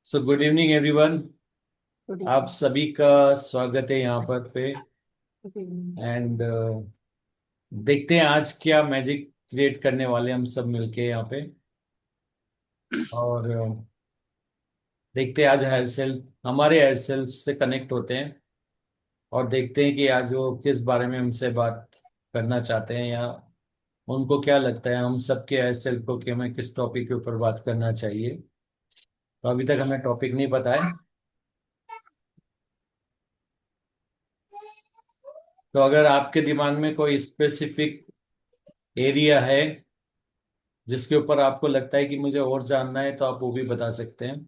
So good evening everyone. Good आप evening. सभी का स्वागत है यहाँ पर पे। Good evening. एंड देखते हैं आज क्या मैजिक क्रिएट करने वाले हम सब मिलके यहाँ पे। और देखते हैं आज हेयर सेल्फ हमारे हेयर सेल्फ से कनेक्ट होते हैं और देखते हैं कि आज वो किस बारे में हमसे बात करना चाहते हैं, या उनको क्या लगता है हम सबके हेयर सेल्फ को कि हमें किस टॉपिक के ऊपर बात करना चाहिए। तो अभी तक हमें टॉपिक नहीं पता है। तो अगर आपके दिमाग में कोई स्पेसिफिक एरिया है जिसके ऊपर आपको लगता है कि मुझे और जानना है, तो आप वो भी बता सकते हैं।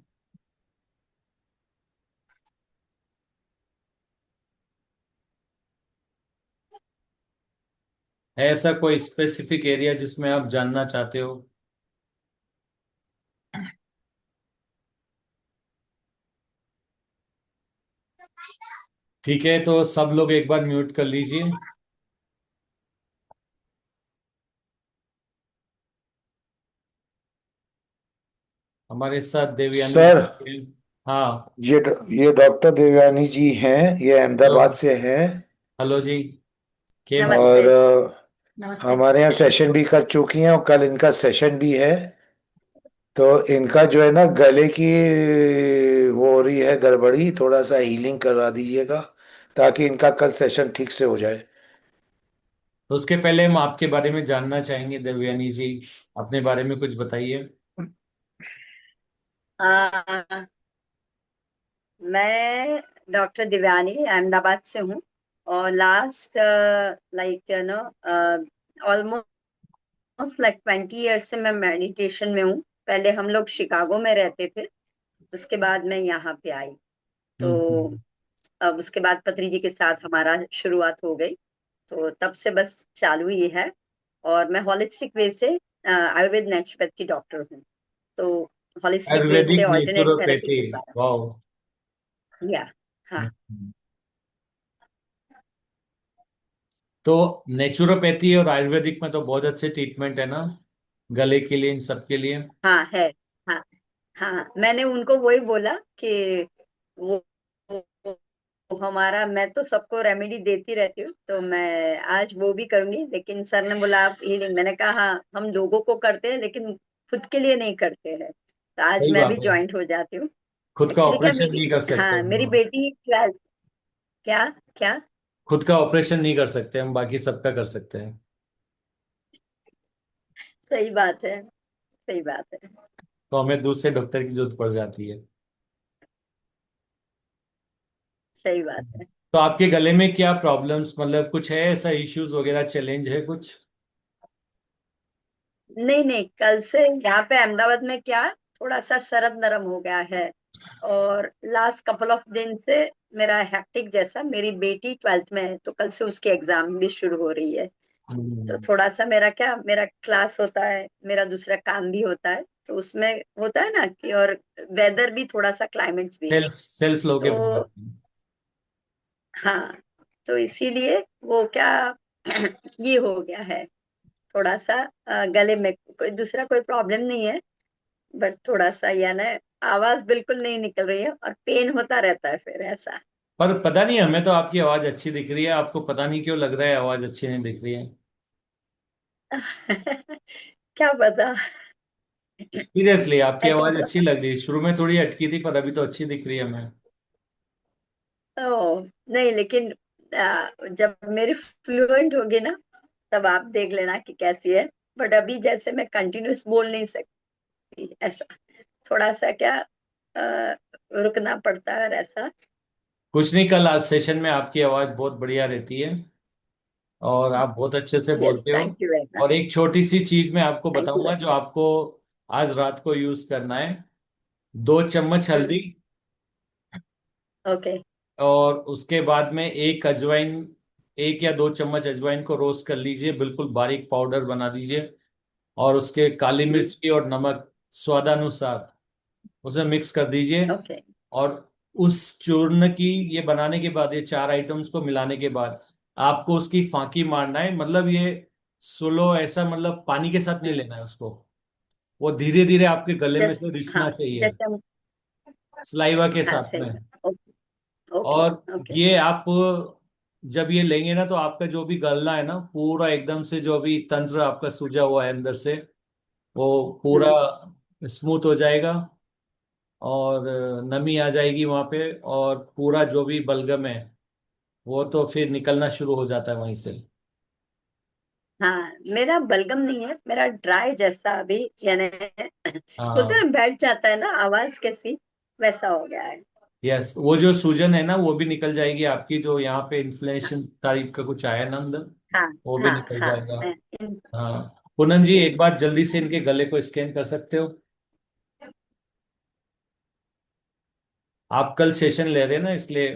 है ऐसा कोई स्पेसिफिक एरिया जिसमें आप जानना चाहते हो? ठीक है, तो सब लोग एक बार म्यूट कर लीजिए। हमारे साथ देवयानी सर, जी हैं। हाँ। ये डॉक्टर देवयानी जी हैं। ये हेलो। अहमदाबाद से हैं। हेलो जी। केम और नमस्ते। नमस्ते। हमारे यहाँ सेशन भी कर चुकी हैं और कल इनका सेशन भी है। तो इनका जो है ना गले की वो हो रही है गड़बड़ी, थोड़ा सा हीलिंग करवा दीजिएगा ताकि इनका कल सेशन ठीक से हो जाए। तो उसके पहले हम आपके बारे में जानना चाहेंगे, देवयानी जी। अपने बारे में कुछ बताइए। हाँ, मैं डॉक्टर दिव्यानी अहमदाबाद से हूँ। और last like know almost like 20 years से मैं मेडिटेशन में हूँ। पहले हम लोग शिकागो में रहते थे, उसके बाद मैं यहाँ पे आई। तो हम्म। अब उसके बाद पत्री जी के साथ हमारा शुरुआत हो गई। तो तब से बस चालू ही है। और मैं हॉलिस्टिक वे से आयुर्वेद नेचुरोपैथ की डॉक्टर हूँ। तो हॉलिस्टिक वे से आयुर्वेदिक ऑल्टरनेट थेरेपी नेचुरोपैथी। के बारे वाह। में या हाँ। तो नेचुरोपैथी और आयुर्वेदिक में तो बहुत अच्छे ट्रीटमेंट है ना, गले के लिए, इन सब के लिए। हाँ है। हाँ हाँ, मैंने उनको वही बोला कि वो, वो हमारा, मैं तो सबको रेमेडी देती रहती हूँ, तो मैं आज वो भी करूंगी। लेकिन सर ने बोला आप हीलिंग, मैंने कहा हाँ, हम लोगों को करते हैं लेकिन खुद के लिए नहीं करते हैं। तो आज सही मैं भी बात है। ज्वाइंट हो जाती हूँ। खुद का एक्चुअली क्या ऑपरेशन नहीं कर सकते हाँ, हम मेरी लोग। बेटी 12। क्या क्या? खुद का ऑपरेशन नहीं कर सकते हम, बाकी सबका कर सकते हैं। सही बात है। सही बात है। तो हमें दूसरे डॉक्टर की जरूरत पड़ जाती है। सही बात है। तो आपके गले में क्या प्रॉब्लम्स, मतलब कुछ है ऐसा इश्यूज वगैरह, चैलेंज है कुछ? नहीं नहीं, कल से यहाँ पे अहमदाबाद में क्या, थोड़ा सा शरद नरम हो गया है। और लास्ट कपल ऑफ दिन से मेरा हैक्टिक जैसा, मेरी बेटी 12th में है तो कल से उसकी एग्जाम भी शुरू हो रही है। तो हम्म। थोड़ा सा मेरा क्या, मेरा क्लास होता है, मेरा दूसरा काम भी होता है, तो उसमें होता है ना कि, और वेदर भी थोड़ा सा, क्लाइमेट्स भी। सेल्फ सेल्फ लोगे तो बहुत। हाँ, तो इसीलिए वो क्या ये हो गया है थोड़ा सा। गले में कोई दूसरा कोई प्रॉब्लम नहीं है, बट थोड़ा सा या ना, आवाज बिल्कुल नहीं निकल रही है और पेन होता रहता है फिर ऐसा। पर पता नहीं, हमें तो आपकी आवाज अच्छी दिख रही है, आपको पता नहीं क्यों लग रहा है आवाज अच्छी नहीं दिख रही है। क्या पता। सीरियसली आपकी आई थिंक आवाज अच्छी लग रही है, शुरू में थोड़ी अटकी थी पर अभी तो अच्छी दिख रही है हमें। ओ नहीं, लेकिन जब मेरी फ्लुएंट होगी ना, तब आप देख लेना कि कैसी है। बट अभी जैसे मैं कंटिन्यूस बोल नहीं सकती ऐसा, थोड़ा सा क्या रुकना पड़ता है और ऐसा। कुछ नहीं, कल आज सेशन में आपकी आवाज बहुत बढ़िया रहती है और आप बहुत अच्छे से यस, बोलते हो। Thank you very much. और एक छोटी सी चीज मैं आपको थैंक यू बताऊंगा वेरी जो आपको आज रात को यूज करना है। 2 चम्मच मच। हल्दी, ओके। और उसके बाद में एक अजवाइन, 1 या 2 चम्मच अजवाइन को रोस्ट कर लीजिए, बिल्कुल बारीक पाउडर बना दीजिए। और उसके काली मिर्च की और नमक स्वादानुसार उसे मिक्स कर दीजिए। ओके। और उस चूर्ण की, ये बनाने के बाद, ये 4 आइटम्स को मिलाने के बाद आपको उसकी फांकी मारना है, मतलब ये स्लो, ऐसा मतलब पानी के साथ नहीं लेना है उसको। वो धीरे धीरे आपके गले में से जस्ट रिसना हाँ, चाहिए। जैसे सलाइवा के हाँ, साथ में। सिल्वर। ओके। और ओके। ये आप जब ये लेंगे ना, तो आपका जो भी गलना है ना, पूरा एकदम से जो भी तंत्र आपका सूजा हुआ है अंदर से, वो पूरा हम्म। स्मूथ हो जाएगा। और नमी आ जाएगी वहां पे, और पूरा जो भी बलगम है वो तो फिर निकलना शुरू हो जाता है वहीं से। हाँ, मेरा बलगम नहीं है, मेरा ड्राई जैसा अभी, यानी बोलते हैं हाँ। ना, बैठ जाता है ना आवाज कैसी, वैसा हो गया है। यस, वो जो सूजन है ना वो भी निकल जाएगी आपकी, जो यहाँ पे इन्फ्लेमेशन टाइप का कुछ आया ना अंदर, हाँ, वो भी हाँ, निकल हाँ। जाएगा। मैं इन, हाँ पूनम जी, जी। एक बार जल्दी से इनके गले को स्कैन कर सकते हो? आप कल सेशन ले रहे हैं ना, इसलिए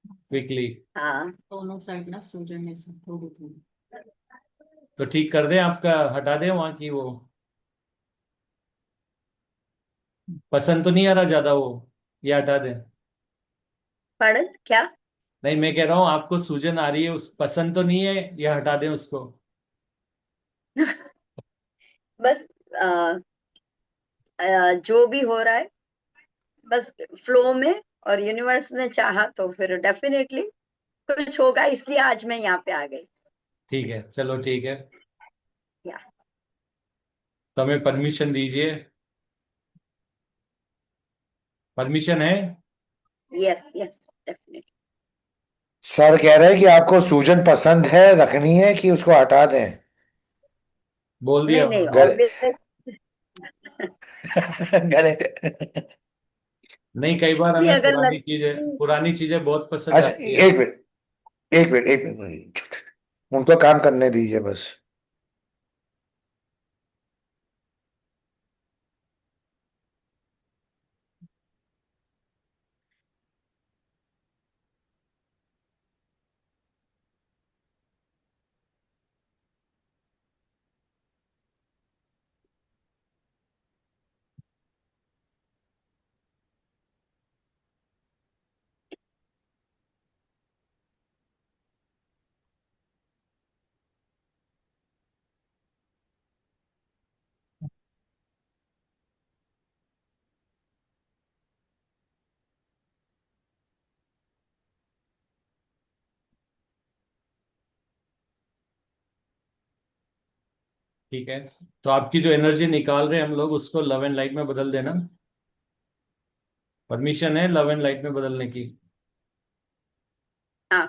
क्विकली। हाँ। दोनों साइड ना सूजन है सब थोड़ी थोड़ी। तो ठीक कर दें आपका, हटा दें वहां की वो, पसंद तो नहीं आ रहा ज्यादा वो, ये हटा दें? पढ़ क्या? नहीं, मैं कह रहा हूँ आपको सूजन आ रही है, उस पसंद तो नहीं है, ये हटा दें उसको? बस जो भी हो रहा है, बस फ्लो में, और यूनिवर्स ने चाहा तो फिर डेफिनेटली कुछ होगा, इसलिए आज मैं यहाँ पे आ गई। ठीक है, चलो ठीक है। या। तो हमें परमिशन दीजिए। परमिशन है? Yes, yes, definitely. सर कह रहे हैं कि आपको सूजन पसंद है, रखनी है कि उसको हटा दें? बोल दिया नहीं, नहीं, उन्होंने। गले ऑब्वियस। गले। नहीं, कई बार भी हमें अगर लग पुरानी चीजें बहुत पसंद अच्छा, आती है। एक मिनट, एक मिनट, एक मिनट, उनको काम करने दीजिए बस। ठीक है, तो आपकी जो एनर्जी निकाल रहे हैं हम लोग, उसको लव एंड लाइट में बदल देना। परमिशन है लव एंड लाइट में बदलने की। हाँ,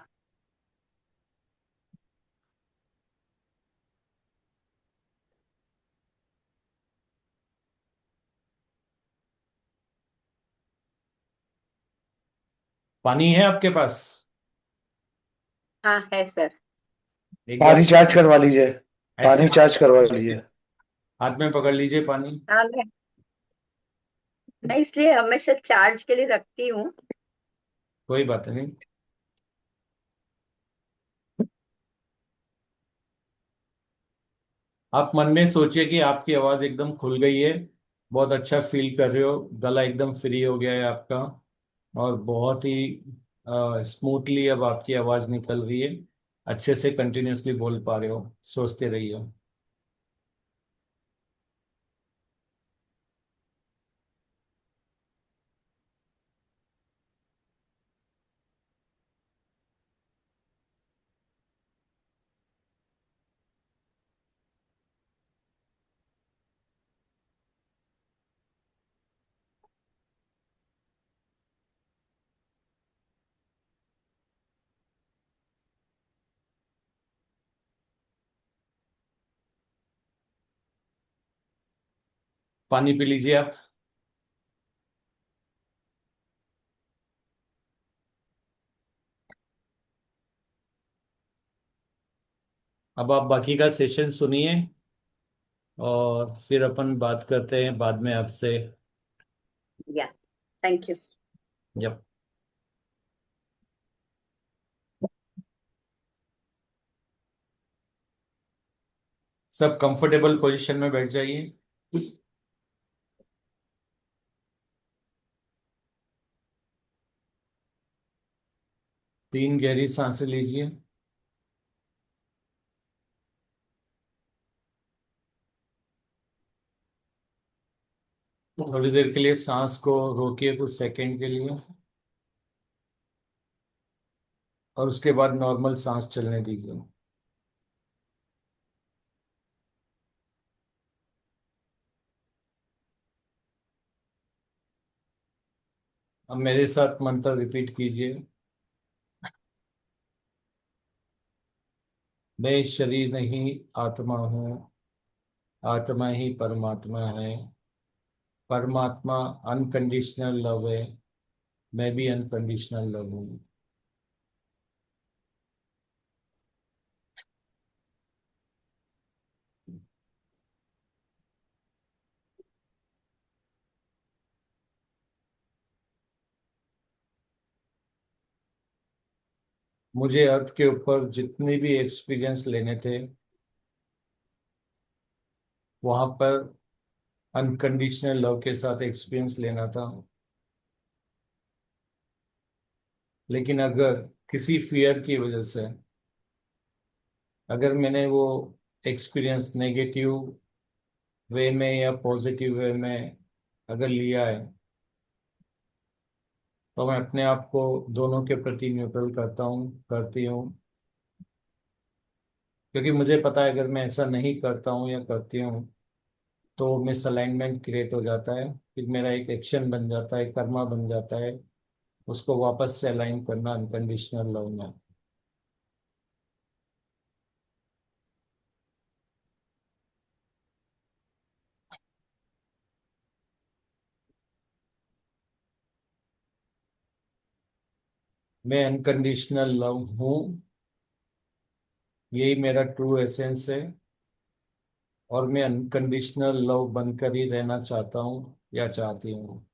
पानी है आपके पास? हाँ है सर। एक पानी गिलास। चार्ज करवा लीजिए। ऐसे पानी चार्ज करवा लीजिए। हाथ में पकड़ लीजिए पानी। हाँ, मैं इसलिए हमेशा चार्ज के लिए रखती हूँ। कोई बात नहीं। आप मन में सोचिए कि आपकी आवाज एकदम खुल गई है, बहुत अच्छा फील कर रहे हो, गला एकदम फ्री हो गया है आपका, और बहुत ही स्मूथली अब आपकी आवाज निकल रही है। अच्छे से कंटिन्यूअसली बोल पा रहे हो, सोचते रहिए। पानी पी लीजिए आप। अब आप बाकी का सेशन सुनिए, और फिर अपन बात करते हैं बाद में आपसे। या। Thank you. जब सब कंफर्टेबल पोजीशन में बैठ जाइए। 3 गहरी सांसें लीजिए। थोड़ी देर के लिए सांस को रोकिए, कुछ सेकंड के लिए, और उसके बाद नॉर्मल सांस चलने दीजिए। अब मेरे साथ मंत्र रिपीट कीजिए। मैं शरीर नहीं, आत्मा हूँ। आत्मा ही परमात्मा है। परमात्मा अनकंडीशनल लव है। मैं भी अनकंडीशनल लव हूँ। मुझे अर्थ के ऊपर जितने भी एक्सपीरियंस लेने थे, वहां पर अनकंडीशनल लव के साथ एक्सपीरियंस लेना था। लेकिन अगर किसी फियर की वजह से, अगर मैंने वो एक्सपीरियंस नेगेटिव वे में या पॉजिटिव वे में अगर लिया है, तो मैं अपने आप को दोनों के प्रति न्यूट्रल करता हूँ, करती हूँ। क्योंकि मुझे पता है अगर मैं ऐसा नहीं करता हूँ या करती हूँ, तो मिसअलाइनमेंट क्रिएट हो जाता है, फिर मेरा एक एक्शन बन जाता है, कर्मा बन जाता है, उसको वापस से अलाइन करना अनकंडीशनल लव में। मैं अनकंडीशनल लव हूँ, यही मेरा ट्रू एसेंस है, और मैं अनकंडीशनल लव बनकर ही रहना चाहता हूँ या चाहती हूँ।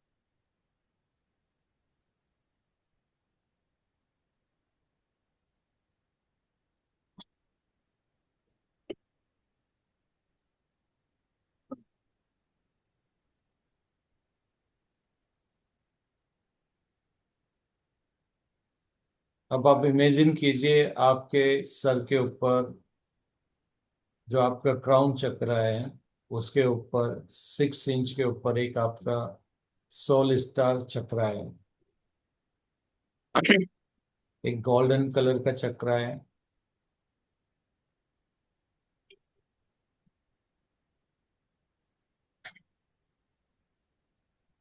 अब आप इमेजिन कीजिए, आपके सर के ऊपर जो आपका क्राउन चक्र है, उसके ऊपर 6 इंच के ऊपर एक आपका सोल स्टार चक्र है। एक गोल्डन कलर का चक्र है।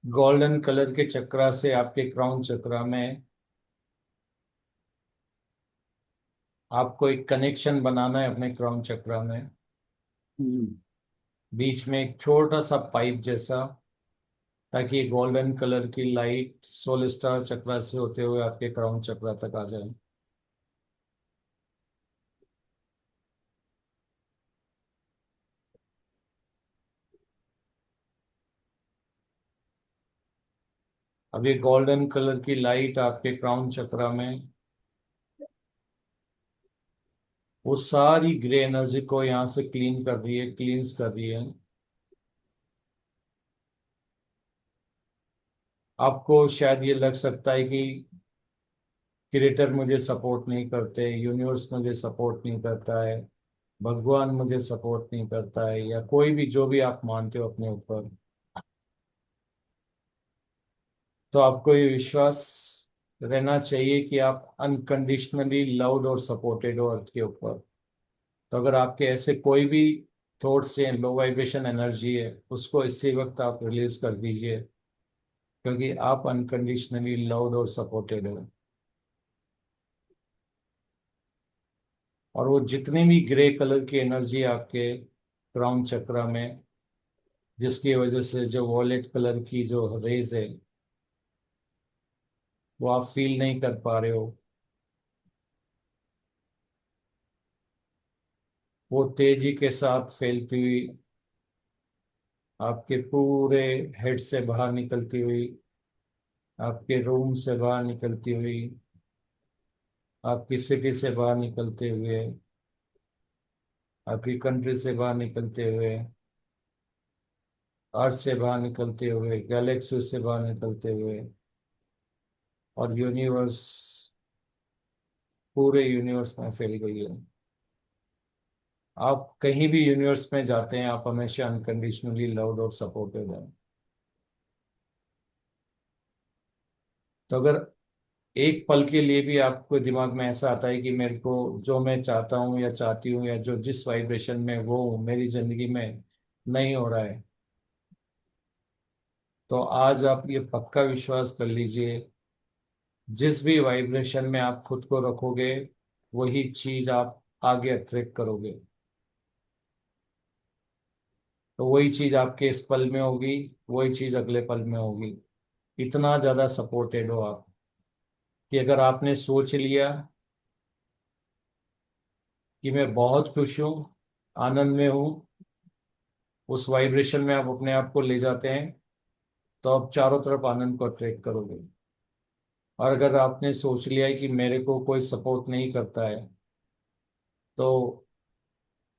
गोल्डन कलर के चक्रा से आपके क्राउन चक्रा में आपको एक कनेक्शन बनाना है अपने क्राउन चक्रा में। बीच में एक छोटा सा पाइप जैसा, ताकि गोल्डन कलर की लाइट सोल स्टार चक्रा से होते हुए आपके क्राउन चक्रा तक आ जाए। अब ये गोल्डन कलर की लाइट आपके क्राउन चक्रा में वो सारी ग्रे एनर्जी को यहाँ से क्लीन कर रही है, क्लींस कर रही है। आपको शायद ये लग सकता है कि क्रिएटर मुझे सपोर्ट नहीं करते, यूनिवर्स मुझे सपोर्ट नहीं करता है, भगवान मुझे सपोर्ट नहीं करता है, या कोई भी जो भी आप मानते हो अपने ऊपर। तो आपको ये विश्वास रहना चाहिए कि आप अनकंडीशनली लव्ड और सपोर्टेड हो अर्थ के ऊपर। तो अगर आपके ऐसे कोई भी थॉट्स हैं, लो वाइब्रेशन एनर्जी है, उसको इसी वक्त आप रिलीज कर दीजिए, क्योंकि आप अनकंडीशनली लव्ड और सपोर्टेड हो। और वो जितनी भी ग्रे कलर की एनर्जी है आपके क्राउन चक्रा में, जिसकी वजह से जो वॉलेट कलर की जो रेज है वो आप फील नहीं कर पा रहे हो, वो तेजी के साथ फैलती हुई आपके पूरे हेड से बाहर निकलती हुई, आपके रूम से बाहर निकलती हुई, आपकी सिटी से बाहर निकलते हुए, आपकी कंट्री से बाहर निकलते हुए, अर्थ से बाहर निकलते हुए, गैलेक्सी से बाहर निकलते हुए, और यूनिवर्स, पूरे यूनिवर्स में फैल गई है। आप कहीं भी यूनिवर्स में जाते हैं, आप हमेशा अनकंडीशनली लव्ड और सपोर्टेड हैं। तो अगर एक पल के लिए भी आपको दिमाग में ऐसा आता है कि मेरे को जो मैं चाहता हूँ या चाहती हूँ या जो जिस वाइब्रेशन में वो मेरी जिंदगी में नहीं हो रहा है, तो आज आप ये पक्का विश्वास कर लीजिए, जिस भी वाइब्रेशन में आप खुद को रखोगे वही चीज आप आगे अट्रैक्ट करोगे। तो वही चीज आपके इस पल में होगी, वही चीज अगले पल में होगी। इतना ज्यादा सपोर्टेड हो आप कि अगर आपने सोच लिया कि मैं बहुत खुश हूँ, आनंद में हूँ, उस वाइब्रेशन में आप अपने आप को ले जाते हैं, तो आप चारों तरफ आनंद को अट्रैक्ट करोगे। और अगर आपने सोच लिया है कि मेरे को कोई सपोर्ट नहीं करता है, तो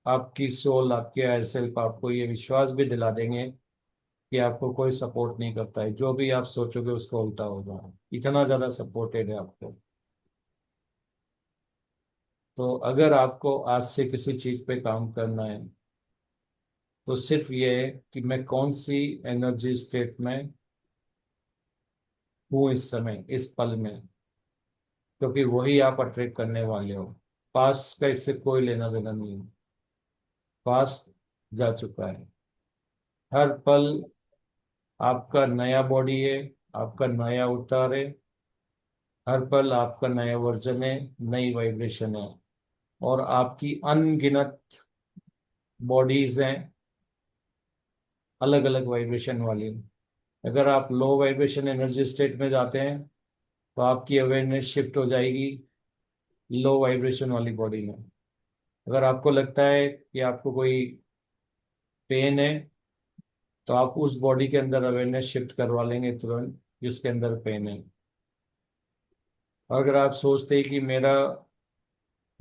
आपकी सोल, आपके हायर सेल्फ आपको ये विश्वास भी दिला देंगे कि आपको कोई सपोर्ट नहीं करता है, जो भी आप सोचोगे उसका उल्टा होगा। इतना ज़्यादा सपोर्टेड है आपको। तो अगर आपको आज से किसी चीज़ पे काम करना है, तो सिर्फ ये है कि मैं कौन सी एनर्जी स्टेट में हूँ इस समय, इस पल में, क्योंकि वही आप अट्रैक्ट करने वाले हो। पास्ट का इससे कोई लेना देना नहीं है, पास्ट जा चुका है। हर पल आपका नया बॉडी है, आपका नया अवतार है, हर पल आपका नया वर्जन है, नई वाइब्रेशन है। और आपकी अनगिनत बॉडीज हैं, अलग अलग वाइब्रेशन वाली। अगर आप लो वाइब्रेशन एनर्जी स्टेट में जाते हैं, तो आपकी अवेयरनेस शिफ्ट हो जाएगी लो वाइब्रेशन वाली बॉडी में। अगर आपको लगता है कि आपको कोई पेन है, तो आप उस बॉडी के अंदर अवेयरनेस शिफ्ट करवा लेंगे तुरंत जिसके अंदर पेन है। और अगर आप सोचते हैं कि मेरा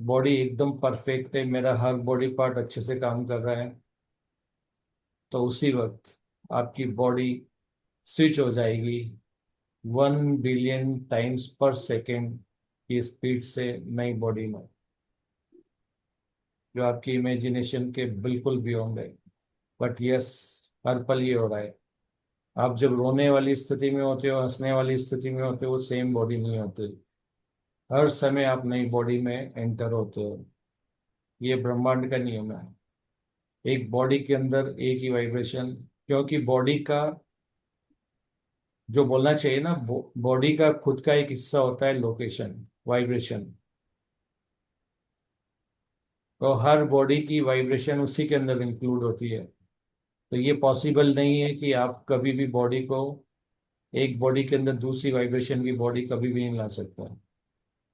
बॉडी एकदम परफेक्ट है, मेरा हर बॉडी पार्ट अच्छे से काम कर रहा है, तो उसी वक्त आपकी बॉडी स्विच हो जाएगी 1 बिलियन टाइम्स पर सेकेंड की स्पीड से नई बॉडी में, जो आपकी इमेजिनेशन के बिल्कुल बियॉन्ड है। बट यस, हर पल ये हो रहा है। आप जब रोने वाली स्थिति में होते हो, हंसने वाली स्थिति में होते हो, वो सेम बॉडी नहीं होती। हर समय आप नई बॉडी में एंटर होते हो। ये ब्रह्मांड का नियम है। एक बॉडी के अंदर एक ही वाइब्रेशन, क्योंकि बॉडी का जो बोलना चाहिए ना, बॉडी का खुद का एक हिस्सा होता है लोकेशन, वाइब्रेशन। तो हर बॉडी की वाइब्रेशन उसी के अंदर इंक्लूड होती है। तो ये पॉसिबल नहीं है कि आप कभी भी बॉडी को, एक बॉडी के अंदर दूसरी वाइब्रेशन की बॉडी कभी भी नहीं ला सकता।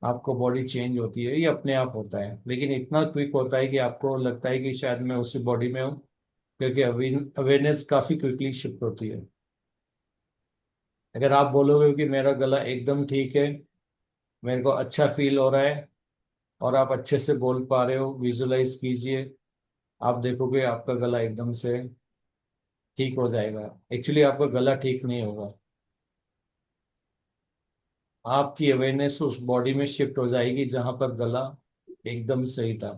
आपको बॉडी चेंज होती है, ये अपने आप होता है, लेकिन इतना क्विक होता है कि आपको लगता है कि शायद मैं उसी बॉडी में हूँ, क्योंकि अवेयरनेस काफ़ी क्विकली शिफ्ट होती है। अगर आप बोलोगे कि मेरा गला एकदम ठीक है, मेरे को अच्छा फील हो रहा है, और आप अच्छे से बोल पा रहे हो, विजुलाइज कीजिए, आप देखोगे आपका गला एकदम से ठीक हो जाएगा। एक्चुअली आपका गला ठीक नहीं होगा, आपकी अवेयरनेस उस बॉडी में शिफ्ट हो जाएगी जहां पर गला एकदम सही था।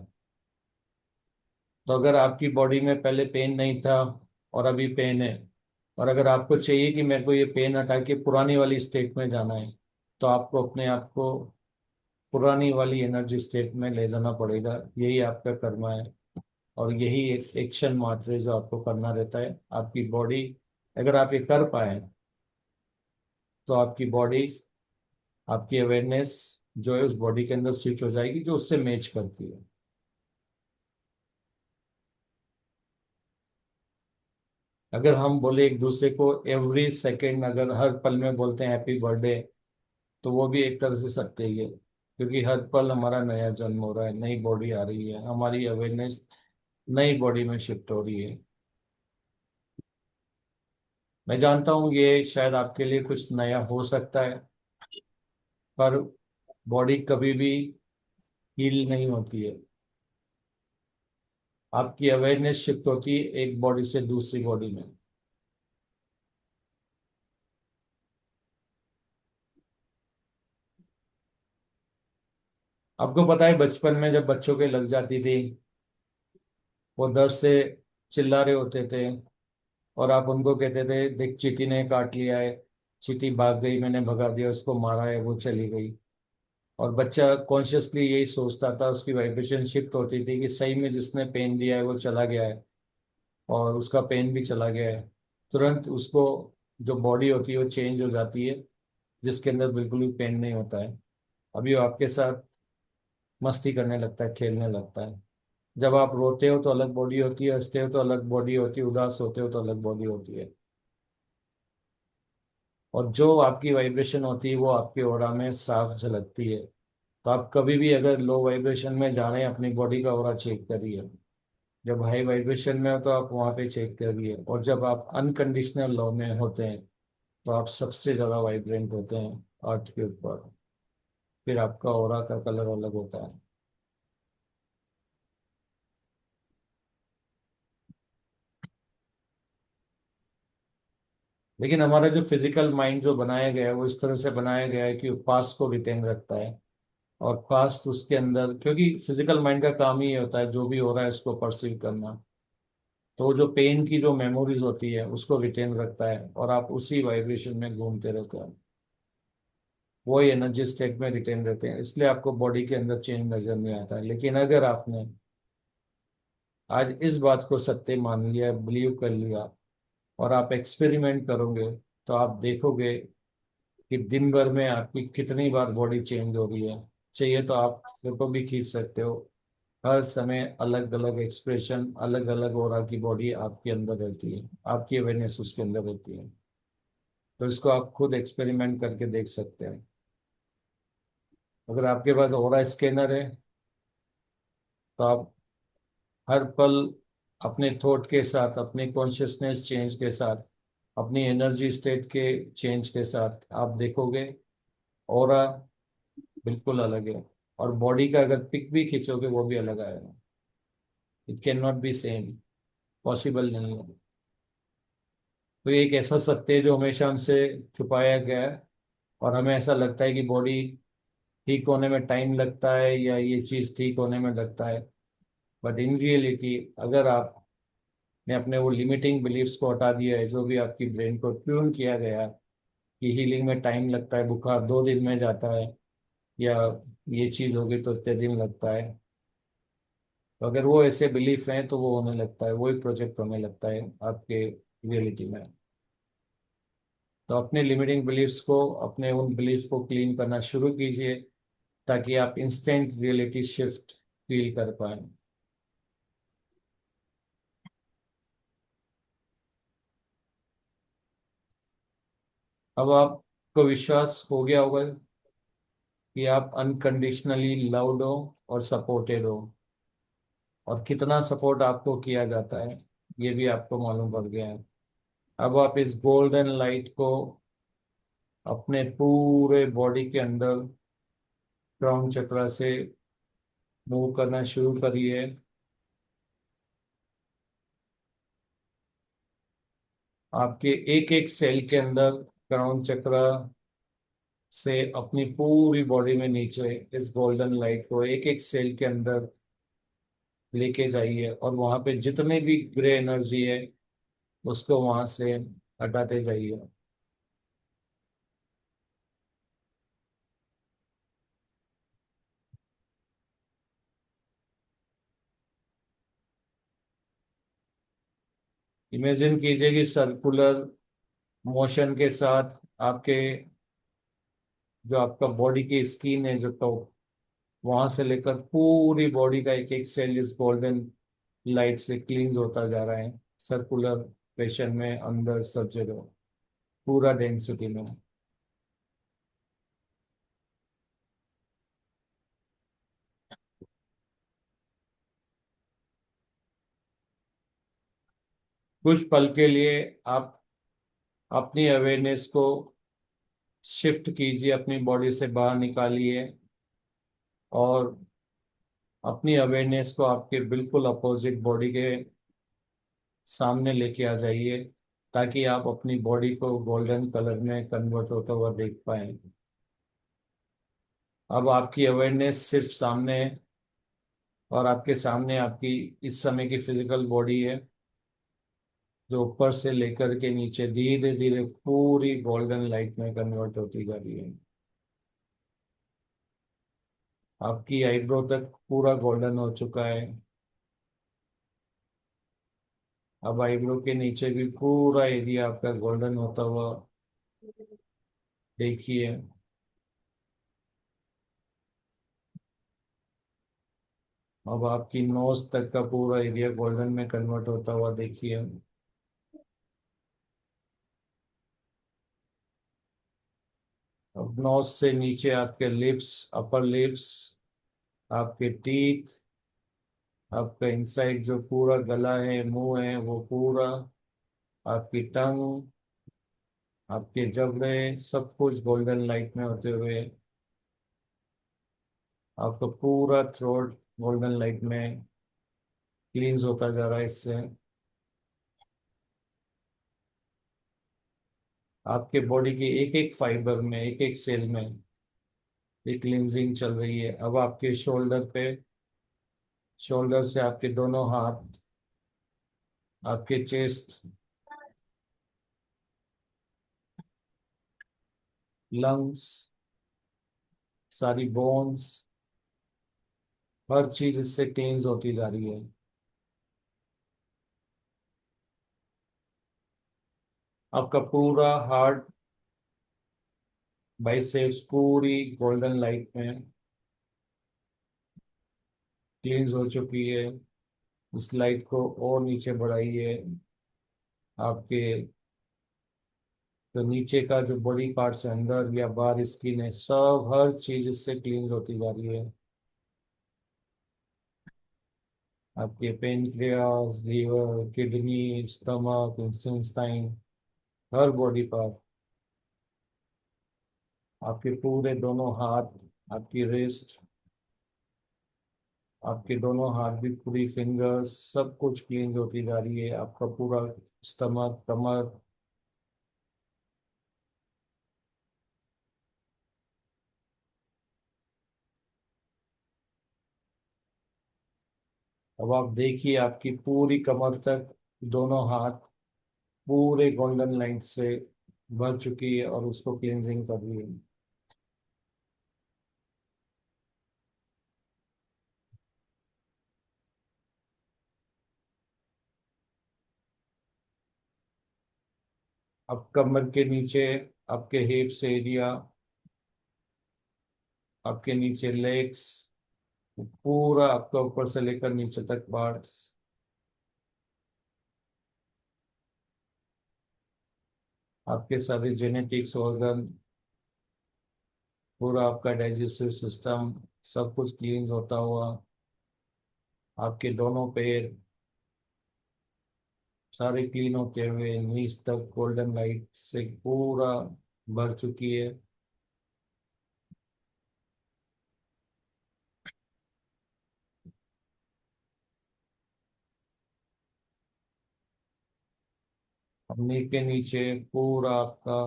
तो अगर आपकी बॉडी में पहले पेन नहीं था और अभी पेन है, और अगर आपको चाहिए कि मेरे को ये पेन हटा के पुरानी वाली स्टेट में जाना है, तो आपको अपने आप को पुरानी वाली एनर्जी स्टेट में ले जाना पड़ेगा। यही आपका कर्म है, और यही एक एक्शन मात्र है जो आपको करना रहता है। आपकी बॉडी, अगर आप ये कर पाए, तो आपकी बॉडी, आपकी अवेयरनेस जो है उस बॉडी के अंदर स्विच हो जाएगी जो उससे मैच करती है। अगर हम बोले एक दूसरे को एवरी सेकेंड, अगर हर पल में बोलते हैं हैप्पी बर्थडे, तो वो भी एक तरह से सत्य ही है, क्योंकि हर पल हमारा नया जन्म हो रहा है, नई बॉडी आ रही है, हमारी अवेयरनेस नई बॉडी में शिफ्ट हो रही है। मैं जानता हूँ ये शायद आपके लिए कुछ नया हो सकता है, पर बॉडी कभी भी हील नहीं होती है। आपकी अवेयरनेस शिफ्ट होती है एक बॉडी से दूसरी बॉडी में। आपको पता है बचपन में जब बच्चों के लग जाती थी, वो दर्द से चिल्ला रहे होते थे, और आप उनको कहते थे देख चींटी ने काट लिया है, चींटी भाग गई, मैंने भगा दिया, उसको मारा है, वो चली गई। और बच्चा कॉन्शियसली यही सोचता था, उसकी वाइब्रेशन शिफ्ट होती थी कि सही में जिसने पेन दिया है वो चला गया है, और उसका पेन भी चला गया है। तुरंत उसको जो बॉडी होती है वो चेंज हो जाती है, जिसके अंदर बिल्कुल भी पेन नहीं होता है। अभी वो आपके साथ मस्ती करने लगता है, खेलने लगता है। जब आप रोते हो तो अलग बॉडी होती है, हंसते हो तो अलग बॉडी होती है, उदास होते हो तो अलग बॉडी होती है। और जो आपकी वाइब्रेशन होती है वो आपके ऑरा में साफ झलकती है। तो आप कभी भी अगर लो वाइब्रेशन में जा रहे हैं, अपनी बॉडी का ऑरा चेक करिए। जब हाई वाइब्रेशन में हो तो आप वहाँ पे चेक करिए, और जब आप अनकंडीशनल लो में होते हैं तो आप सबसे ज़्यादा वाइब्रेंट होते हैं अर्थ के ऊपर। फिर आपका ऑरा का कलर अलग होता है। लेकिन हमारा जो फिजिकल माइंड जो बनाया गया है वो इस तरह से बनाया गया है कि पास्ट को रिटेन रखता है। और पास्ट उसके अंदर, क्योंकि फिजिकल माइंड का काम ही ये होता है जो भी हो रहा है उसको परसीव करना। तो जो पेन की जो मेमोरीज होती है उसको रिटेन रखता है, और आप उसी वाइब्रेशन में घूमते रहते हैं, वही एनर्जी स्टेट में रिटेन रहते हैं। इसलिए आपको बॉडी के अंदर चेंज नजर नहीं आता है। लेकिन अगर आपने आज इस बात को सत्य मान लिया, बिलीव कर लिया, और आप एक्सपेरिमेंट करोगे, तो आप देखोगे कि दिन भर में आपकी कितनी बार बॉडी चेंज हो रही है। चाहिए तो आप फोटो भी खींच सकते हो। हर समय अलग अलग एक्सप्रेशन, अलग अलग ऑरा की बॉडी आपके अंदर रहती है, आपकी अवेयरनेस उसके अंदर रहती है। तो इसको आप खुद एक्सपेरिमेंट करके देख सकते हैं। अगर आपके पास ऑरा स्कैनर है तो आप हर पल अपने थॉट के साथ, अपने कॉन्शियसनेस चेंज के साथ, अपनी एनर्जी स्टेट के चेंज के साथ आप देखोगे ऑरा बिल्कुल अलग है। और बॉडी का अगर पिक भी खींचोगे वो भी अलग आएगा। It can not be same, possible नहीं है। तो ये एक ऐसा सत्य है जो हमेशा हमसे छुपाया गया है, और हमें ऐसा लगता है कि बॉडी ठीक होने में टाइम लगता है या ये चीज़ ठीक होने में लगता है। बट इन रियलिटी अगर आपने अपने वो लिमिटिंग बिलीफ्स को हटा दिया है, जो भी आपकी ब्रेन को ट्यून किया गया है कि हीलिंग में टाइम लगता है, बुखार 2 दिन में जाता है, या ये चीज़ होगी तो इतने दिन लगता है, तो अगर वो ऐसे बिलीफ हैं तो वो होने लगता है, वही प्रोजेक्ट होने लगता है आपके रियलिटी में। तो अपने लिमिटिंग बिलीफ्स को, अपने उन बिलीफ को क्लीन करना शुरू कीजिए, ताकि आप इंस्टेंट रियलिटी शिफ्ट फील कर पाए। अब आपको विश्वास हो गया होगा कि आप अनकंडीशनली लव्ड हो और सपोर्टेड हो, और कितना सपोर्ट आपको किया जाता है ये भी आपको मालूम पड़ गया है। अब आप इस गोल्डन लाइट को अपने पूरे बॉडी के अंदर क्राउन चक्र से मूव करना शुरू करिए। आपके एक एक सेल के अंदर क्राउन चक्र से अपनी पूरी बॉडी में नीचे इस गोल्डन लाइट को एक एक सेल के अंदर लेके जाइए, और वहां पे जितने भी ग्रे एनर्जी है उसको वहां से हटाते जाइए। इमेजिन कीजिए कि सर्कुलर मोशन के साथ आपके जो आपका बॉडी की स्किन है, जो टॉप, वहां से लेकर पूरी बॉडी का एक एक सेल इस गोल्डन लाइट से क्लींस होता जा रहा है, सर्कुलर पेशन में, अंदर सब जगह, पूरा डेंसिटी में। कुछ पल के लिए आप अपनी अवेयरनेस को शिफ्ट कीजिए, अपनी बॉडी से बाहर निकालिए, और अपनी अवेयरनेस को आपके बिल्कुल अपोजिट बॉडी के सामने लेके आ जाइए, ताकि आप अपनी बॉडी को गोल्डन कलर में कन्वर्ट होता हुआ देख पाए। अब आपकी अवेयरनेस सिर्फ सामने है, और आपके सामने आपकी इस समय की फिजिकल बॉडी है, जो ऊपर से लेकर के नीचे धीरे धीरे पूरी गोल्डन लाइट में कन्वर्ट होती जा रही है। आपकी आईब्रो तक पूरा गोल्डन हो चुका है। अब आईब्रो के नीचे भी पूरा एरिया आपका गोल्डन होता हुआ देखिए। अब आपकी नोज तक का पूरा एरिया गोल्डन में कन्वर्ट होता हुआ देखिए। अब नोज से नीचे आपके लिप्स, अपर लिप्स, आपके टीथ, आपका इनसाइड जो पूरा गला है, मुंह है, वो पूरा, आपकी टंग, आपके जबड़े, सब कुछ गोल्डन लाइट में होते हुए आपका पूरा थ्रोट गोल्डन लाइट में क्लींस होता जा रहा है। इससे आपके बॉडी के एक एक फाइबर में, एक एक सेल में ये क्लींजिंग चल रही है। अब आपके शोल्डर पे, शोल्डर से आपके दोनों हाथ, आपके चेस्ट, लंग्स, सारी बोन्स, हर चीज इससे क्लींस होती जा रही है। आपका पूरा हार्ट, बाइसेप्स पूरी गोल्डन लाइट में क्लींस हो चुकी है। इस लाइट को और नीचे बढ़ाइए। आपके जो नीचे का जो बॉडी पार्ट्स है, अंदर या बाहर स्किन है, सब हर चीज इससे क्लींस होती जा रही है। आपके pancreas, liver, kidney, stomach, intestine, हर बॉडी पार्ट, आपके पूरे दोनों हाथ, आपकी रिस्ट, आपके दोनों हाथ भी, पूरी फिंगर्स, सब कुछ क्लीन होती जा रही है। आपका पूरा स्टमक, कमर, अब आप देखिए आपकी पूरी कमर तक दोनों हाथ पूरे गोल्डन लाइट से भर चुकी है और उसको क्लींजिंग कर रही है। अब कमर के नीचे, आपके हिप्स एरिया, आपके नीचे लेग्स, पूरा आपका ऊपर से लेकर नीचे तक पार्ट्स, आपके सारे जेनेटिक्स ऑर्गन, पूरा आपका डाइजेस्टिव सिस्टम, सब कुछ क्लीन होता हुआ, आपके दोनों पैर सारे क्लीन होते हुए नीच तक गोल्डन लाइट से पूरा भर चुकी है। अपने के नीचे पूरा आपका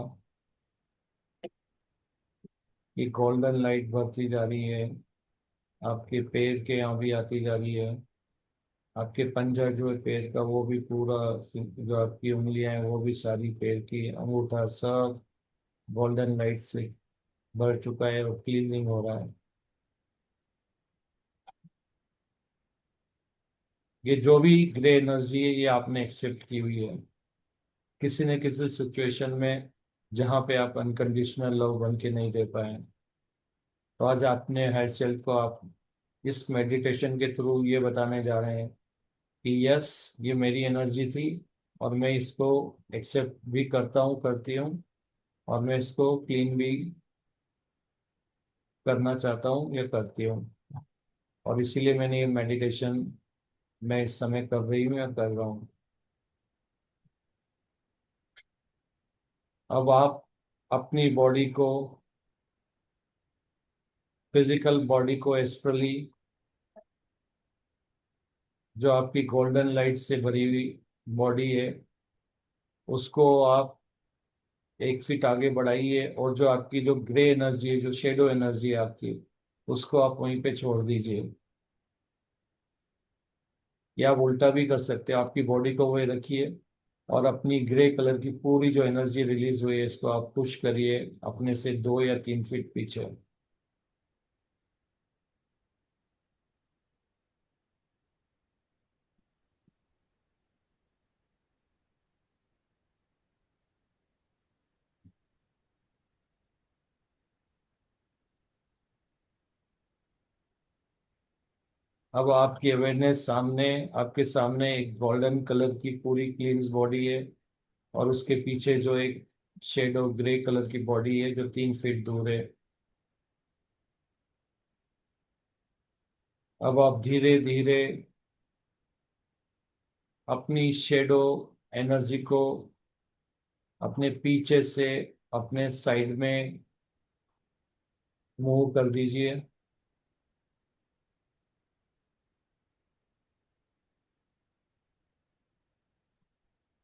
ये गोल्डन लाइट भरती जा रही है। आपके पैर के यहाँ भी आती जा रही है। आपके पंजा जो है पैर का, वो भी पूरा, जो आपकी उंगलियां हैं वो भी सारी, पैर की अंगूठा, सब गोल्डन लाइट से भर चुका है और क्लीनिंग हो रहा है। ये जो भी ग्रे एनर्जी है ये आपने एक्सेप्ट की हुई है किसी न किसी सिचुएशन में, जहाँ पे आप अनकंडीशनल लव बन के नहीं दे पाए। तो आज आपने हर सेल्फ को आप इस मेडिटेशन के थ्रू ये बताने जा रहे हैं कि यस, ये मेरी एनर्जी थी और मैं इसको एक्सेप्ट भी करता हूँ, करती हूँ, और मैं इसको क्लीन भी करना चाहता हूँ या करती हूँ। और इसीलिए मैंने ये मेडिटेशन मैं इस समय कर रही हूँ या कर रहा हूँ। अब आप अपनी बॉडी को, फिजिकल बॉडी को एस्ट्रली, जो आपकी गोल्डन लाइट से भरी हुई बॉडी है, उसको आप 1 फीट आगे बढ़ाइए और जो आपकी जो ग्रे एनर्जी है, जो शेडो एनर्जी है आपकी, उसको आप वहीं पे छोड़ दीजिए। या आप उल्टा भी कर सकते हो, आपकी बॉडी को वही रखिए और अपनी ग्रे कलर की पूरी जो एनर्जी रिलीज हुई है इसको आप पुश करिए अपने से 2 या 3 फीट पीछे। अब आपकी अवेयरनेस सामने, आपके सामने एक गोल्डन कलर की पूरी क्लींस बॉडी है और उसके पीछे जो एक शेडो ग्रे कलर की बॉडी है जो 3 फीट दूर है। अब आप धीरे धीरे अपनी शेडो एनर्जी को अपने पीछे से अपने साइड में मूव कर दीजिए।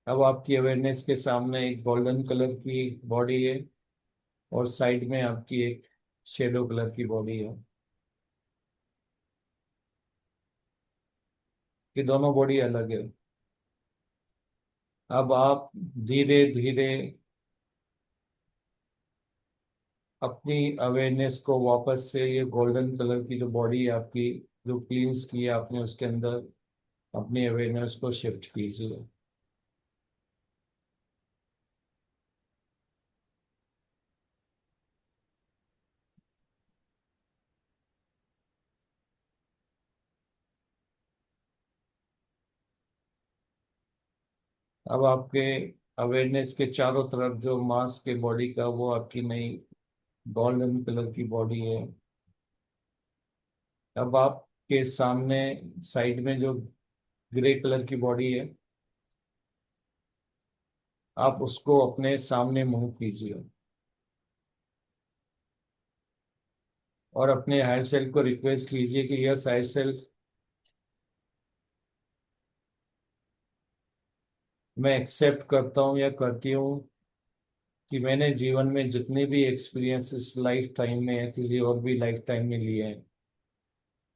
अब आपकी अवेयरनेस के सामने एक गोल्डन कलर की बॉडी है और साइड में आपकी एक शेडो कलर की बॉडी है। ये दोनों बॉडी अलग है। अब आप धीरे धीरे अपनी अवेयरनेस को वापस से ये गोल्डन कलर की जो बॉडी है आपकी, जो क्लींस की है आपने, उसके अंदर अपनी अवेयरनेस को शिफ्ट कीजिए। अब आपके अवेयरनेस के चारों तरफ जो मास के बॉडी का वो आपकी नई गोल्डन कलर की बॉडी है। अब आपके सामने साइड में जो ग्रे कलर की बॉडी है आप उसको अपने सामने मूव कीजिए और अपने हायर सेल्फ को रिक्वेस्ट कीजिए कि यस हायर सेल्फ, मैं एक्सेप्ट करता हूँ या करती हूँ कि मैंने जीवन में जितने भी एक्सपीरियंसेस लाइफ टाइम में या किसी और भी लाइफ टाइम में लिए हैं,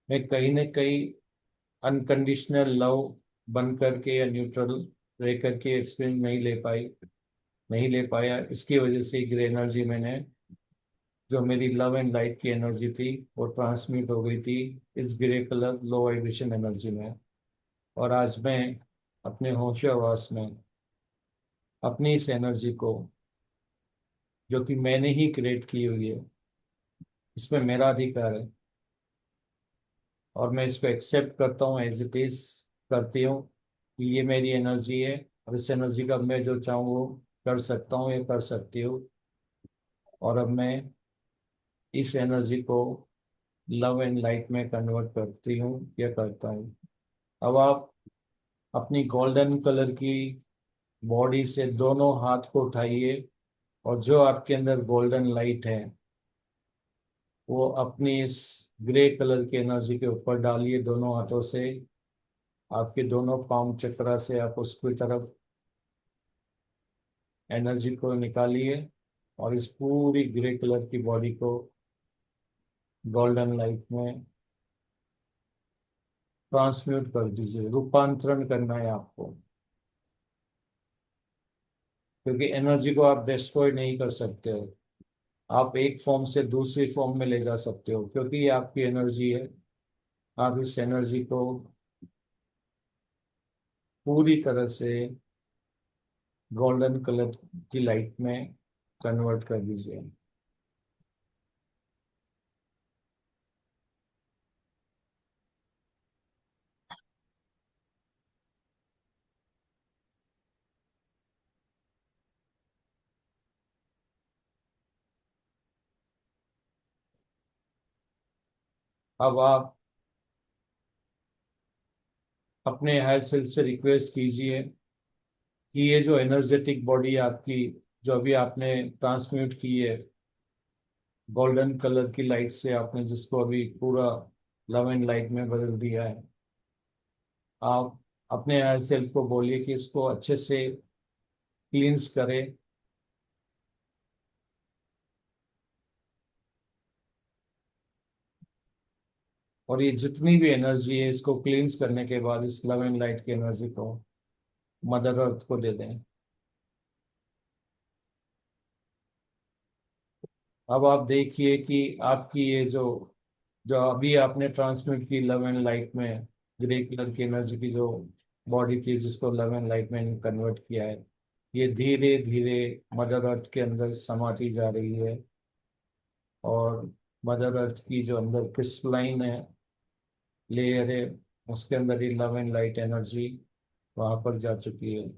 मैं कहीं ना कहीं अनकंडीशनल लव बन करके या न्यूट्रल रह करके एक्सपीरियंस नहीं ले पाया। इसकी वजह से ग्रे एनर्जी मैंने, जो मेरी लव एंड लाइट की एनर्जी थी, वो ट्रांसमिट हो गई थी इस grey colour low vibration energy में। और आज मैं अपने होशोहवास में अपनी इस एनर्जी को, जो कि मैंने ही क्रिएट की हुई है, इसमें मेरा अधिकार है और मैं इसको एक्सेप्ट करता हूँ, एज इट इज करती हूँ कि ये मेरी एनर्जी है और इस एनर्जी का मैं जो चाहूँ वो कर सकता हूँ या कर सकती हूँ। और अब मैं इस एनर्जी को लव एंड लाइट में कन्वर्ट करती हूँ या करता हूँ। अब आप अपनी गोल्डन कलर की बॉडी से दोनों हाथ को उठाइए और जो आपके अंदर गोल्डन लाइट है वो अपनी इस ग्रे कलर की एनर्जी के ऊपर डालिए दोनों हाथों से। आपके दोनों पाम चक्रा से आप उसकी तरफ एनर्जी को निकालिए और इस पूरी ग्रे कलर की बॉडी को गोल्डन लाइट में ट्रांसम्यूट कर दीजिए। रूपांतरण करना है आपको, क्योंकि एनर्जी को आप डिस्ट्रॉय नहीं कर सकते हो। आप एक फॉर्म से दूसरी फॉर्म में ले जा सकते हो क्योंकि ये आपकी एनर्जी है। आप इस एनर्जी को पूरी तरह से गोल्डन कलर की लाइट में कन्वर्ट कर दीजिए। अब आप अपने हायर सेल्फ से रिक्वेस्ट कीजिए कि ये जो एनर्जेटिक बॉडी आपकी, जो अभी आपने ट्रांसम्यूट की है गोल्डन कलर की लाइट से, आपने जिसको अभी पूरा लव एंड लाइट में बदल दिया है, आप अपने हायर सेल्फ को बोलिए कि इसको अच्छे से क्लींस करें। और ये जितनी भी एनर्जी है इसको क्लींस करने के बाद इस लव एंड लाइट की एनर्जी को मदर अर्थ को दे दें। अब आप देखिए कि आपकी ये जो जो अभी आपने ट्रांसमिट की लव एंड लाइट में, ग्रे कलर की एनर्जी की जो बॉडी थी जिसको लव एंड लाइट में कन्वर्ट किया है, ये धीरे धीरे मदर अर्थ के अंदर समाती जा रही है। और मदर अर्थ की जो अंदर क्रिस्टलाइन है, लेयर है, उसके अंदर ही लव एंड लाइट एनर्जी वहां पर जा चुकी है।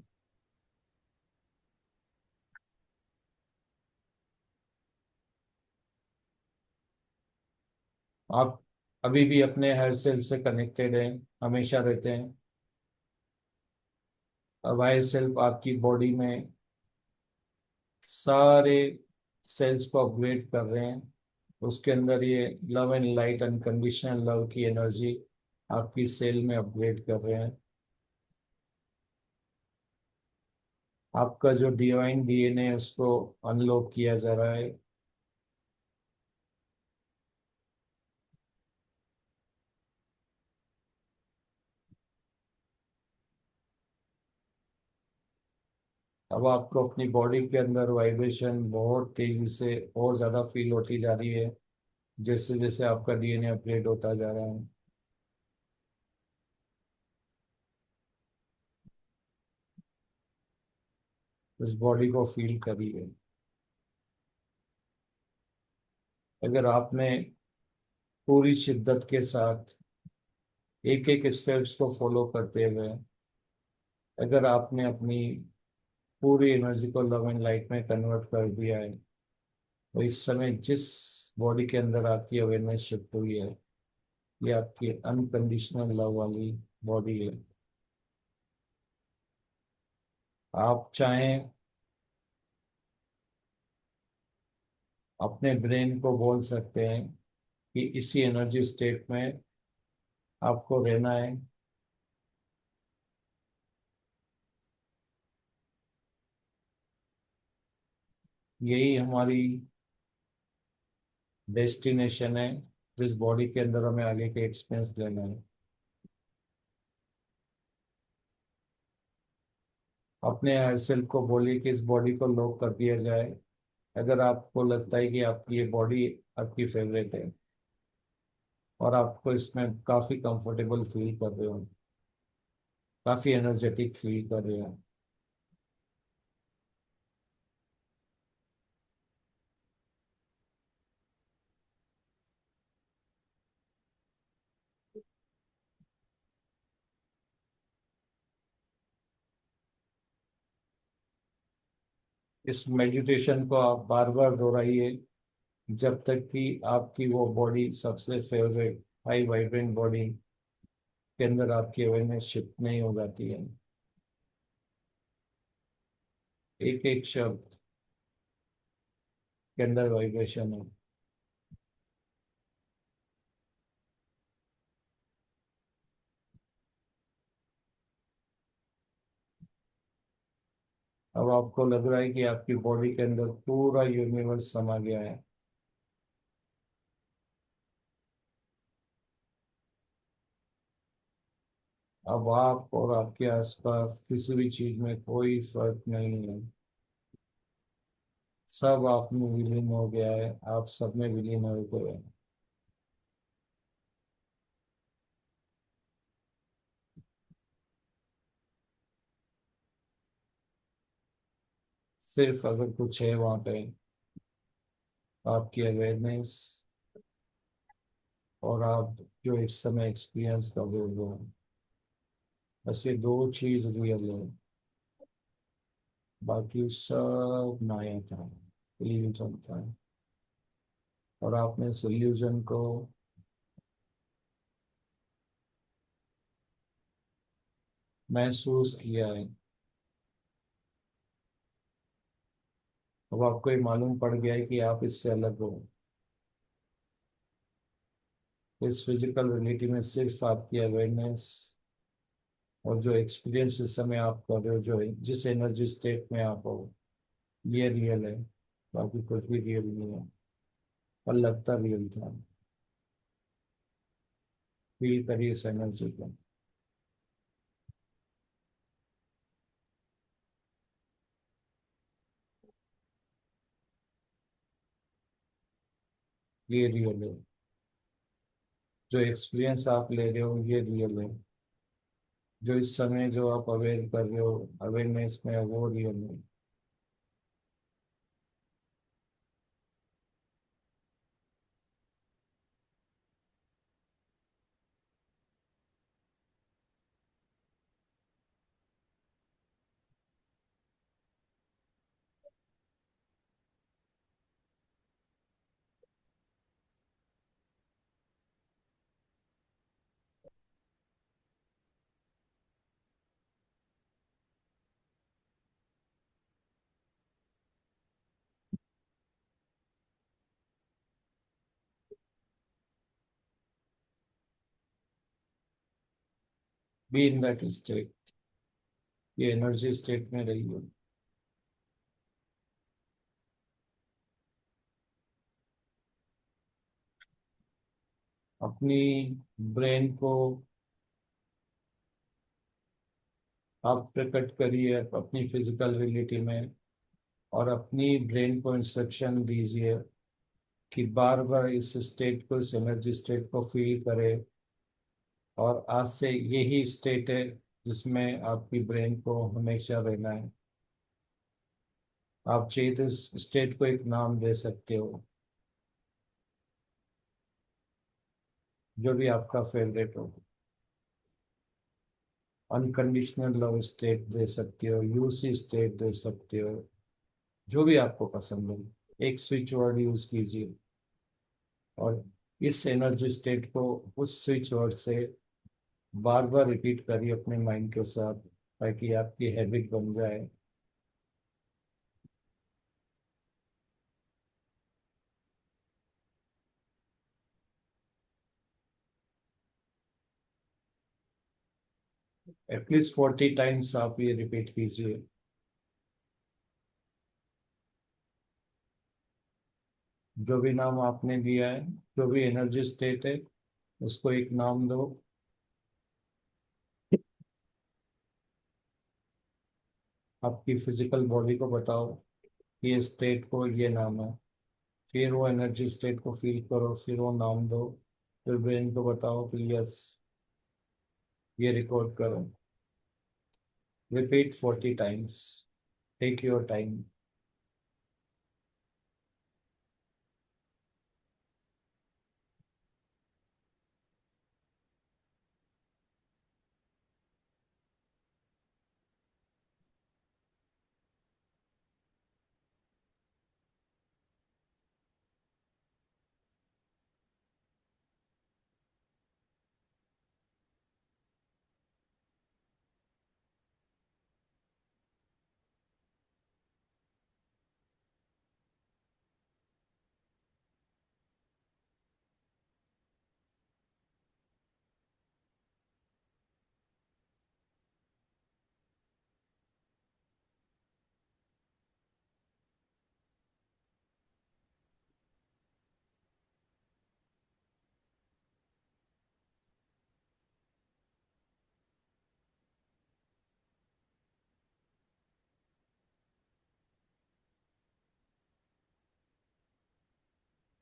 आप अभी भी अपने हर सेल से कनेक्टेड हैं, हमेशा रहते हैं। अब हायर सेल्फ आपकी बॉडी में सारे सेल्स को अपग्रेड कर रहे हैं। उसके अंदर ये love and light unconditional love की एनर्जी आपकी सेल में अपग्रेड कर रहे हैं। आपका जो डिवाइन डीएनए उसको अनलॉक किया जा रहा है। अब आपको अपनी बॉडी के अंदर वाइब्रेशन बहुत तेजी से और ज़्यादा फील होती जा रही है, जैसे जैसे आपका डीएनए अपग्रेड होता जा रहा है। उस बॉडी को फील करिए। अगर आपने पूरी शिद्दत के साथ एक एक स्टेप्स को फॉलो करते हुए अगर आपने अपनी पूरी एनर्जी को लव एंड लाइट में कन्वर्ट कर दिया है, तो इस समय जिस बॉडी के अंदर आपकी अवेयरनेस शिफ्ट हुई है, ये आपकी अनकंडीशनल लव वाली बॉडी है। आप चाहें अपने ब्रेन को बोल सकते हैं कि इसी एनर्जी स्टेट में आपको रहना है। यही हमारी डेस्टिनेशन है, जिस बॉडी के अंदर हमें आगे के एक्सपीरियंस लेना है। अपने हर सेल को बोलिए कि इस बॉडी को लॉक कर दिया जाए। अगर आपको लगता है कि आपकी ये बॉडी आपकी फेवरेट है और आपको इसमें काफ़ी कंफर्टेबल फील कर रहे हो, काफ़ी एनर्जेटिक फील कर रहे हो, इस मेडिटेशन को आप बार बार दोहराइए जब तक कि आपकी वो बॉडी सबसे फेवरेट हाई वाइब्रेंट बॉडी के अंदर आपकी अवेयरनेस शिफ्ट नहीं हो जाती है। एक एक शब्द के अंदर वाइब्रेशन है। अब आपको लग रहा है कि आपकी बॉडी के अंदर पूरा यूनिवर्स समा गया है। अब आप और आपके आसपास किसी भी चीज में कोई फर्क नहीं है। सब आप में विलीन हो गया है, आप सब में विलीन हो गए हैं। सिर्फ अगर कुछ है वहाँ पे, आपकी अवेयरनेस और आप जो इस समय एक्सपीरियंस कर रहे हो, बस ये दो चीज रियल है। बाकी सब माया था, इल्यूजन था। और आपने इस इल्यूजन को महसूस किया है। अब आपको ये मालूम पड़ गया है कि आप इससे अलग हो। इस फिजिकल रियलिटी में सिर्फ आपकी अवेयरनेस और जो एक्सपीरियंस इस समय आप कर रहे हो, जो जिस एनर्जी स्टेट में आप हो, ये रियल है। बाकी कुछ भी रियल नहीं है, और लगता रियल था। फील करिए इस एनर्जी को। ये रियल है। जो एक्सपीरियंस आप ले रहे हो ये रियल है। जो इस समय जो आप अवेयर कर रहे हो, अवेयरनेस में, वो रियल है। Be in that state. ये एनर्जी स्टेट में रहिए। अपनी ब्रेन को आप प्रकट करिए अपनी फिजिकल रियलिटी में, और अपनी ब्रेन को इंस्ट्रक्शन दीजिए कि बार बार इस स्टेट को, इस एनर्जी स्टेट को फील करे। और आज से यही स्टेट है जिसमें आपकी ब्रेन को हमेशा रहना है। आप चाहिए तो इस स्टेट को एक नाम दे सकते हो, जो भी आपका फेवरेट हो। अनकंडीशनल लव स्टेट दे सकते हो, यूसी स्टेट दे सकते हो, जो भी आपको पसंद हो। एक स्विच वर्ड यूज कीजिए और इस एनर्जी स्टेट को उस स्विच वर्ड से बार बार रिपीट करिए अपने माइंड के साथ, ताकि आपकी हैबिट बन जाए। एटलीस्ट 40 टाइम्स आप ये रिपीट कीजिए। जो भी नाम आपने दिया है, जो भी एनर्जी स्टेट है, उसको एक नाम दो। आपकी फिजिकल बॉडी को बताओ कि ये स्टेट को ये नाम है। फिर वो एनर्जी स्टेट को फील करो, फिर वो नाम दो। फिर ब्रेन को बताओ कि यस, ये रिकॉर्ड करो। Repeat 40 times. Take your time.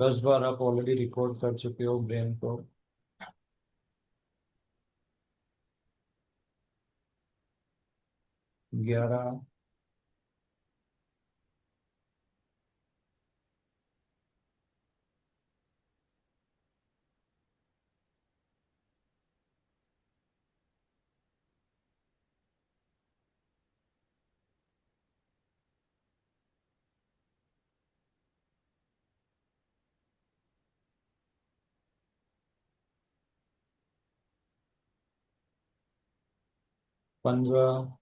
10 बार आप ऑलरेडी रिकॉर्ड कर चुके हो ब्रेन को। 11। 15।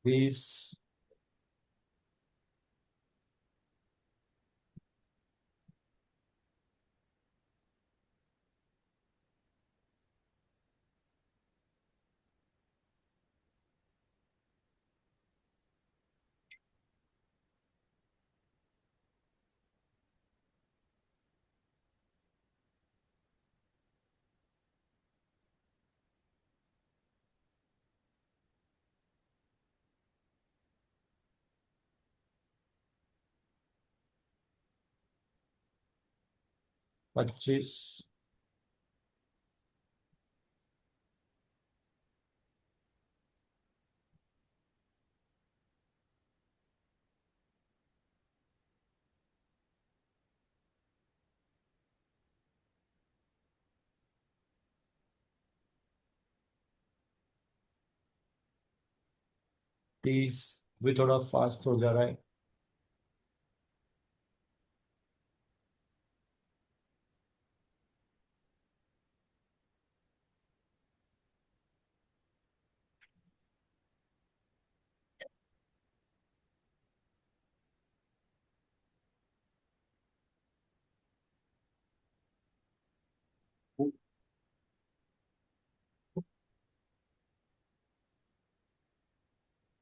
20। 25, 30 भी थोड़ा फास्ट हो जा रहा है।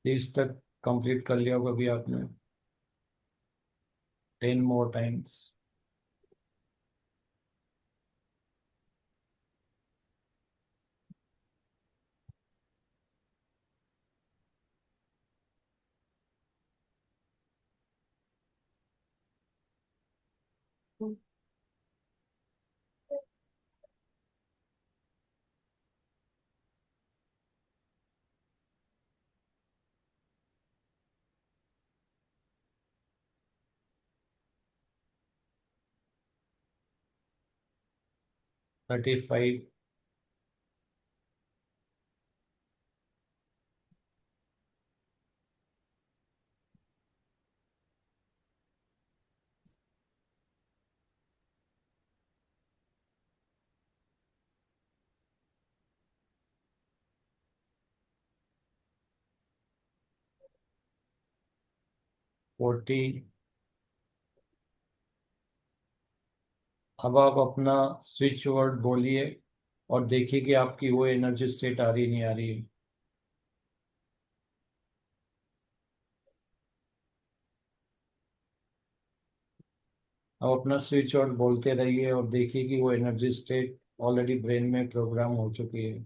30 तक कंप्लीट कर लिया होगा अभी आपने। 10 मोर टाइम्स। हम्म। 35, 40। अब आप अपना स्विच वर्ड बोलिए और देखिए कि आपकी वो एनर्जी स्टेट आ रही नहीं आ रही है। अब अपना स्विच वर्ड बोलते रहिए और देखिए कि वो एनर्जी स्टेट ऑलरेडी ब्रेन में प्रोग्राम हो चुकी है।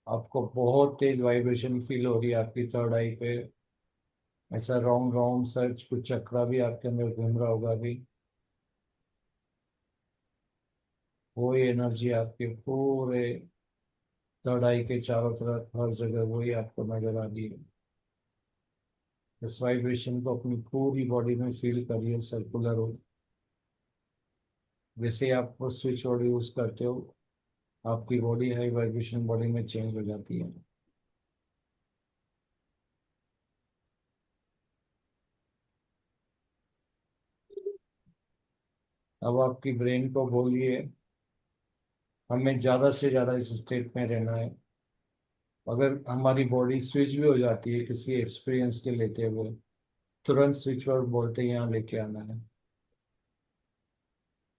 आपको बहुत तेज वाइब्रेशन फील हो रही है आपकी थर्ड आई पे। ऐसा राउंड राउंड सर्च कुछ चक्रा भी आपके अंदर घूम रहा होगा अभी। वही एनर्जी आपके पूरे थर्ड आई के चारों तरफ हर जगह वही आपको नजर आ रही है। इस वाइब्रेशन को अपनी पूरी बॉडी में फील करिए, सर्कुलर हो। वैसे ही आप वो स्विच वर्ड यूज करते हो, आपकी बॉडी हाई वाइब्रेशन बॉडी में चेंज हो जाती है। अब आपकी ब्रेन को बोलिए हमें ज़्यादा से ज़्यादा इस स्टेट में रहना है। अगर हमारी बॉडी स्विच भी हो जाती है किसी एक्सपीरियंस के लेते हुए, तुरंत स्विच वर्ड बोलते ही यहाँ लेके आना है।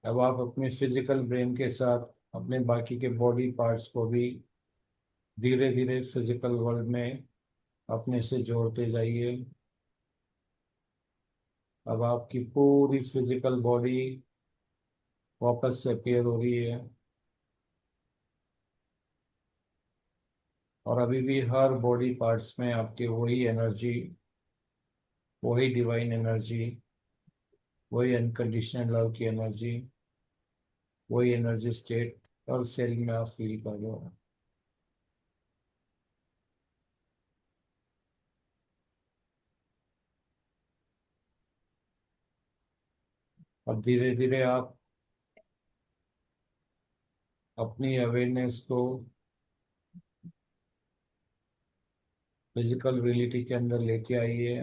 अब आप अपने फिजिकल ब्रेन के साथ अपने बाकी के बॉडी पार्ट्स को भी धीरे धीरे फिजिकल वर्ल्ड में अपने से जोड़ते जाइए। अब आपकी पूरी फिजिकल बॉडी वापस से अपीयर हो रही है और अभी भी हर बॉडी पार्ट्स में आपकी वही एनर्जी, वही डिवाइन एनर्जी, वही अनकंडीशनल लव की एनर्जी, वही एनर्जी स्टेट और सेल में आप फील कर रहे हो। अब धीरे धीरे आप अपनी अवेयरनेस को फिजिकल रियलिटी के अंदर लेके आइए।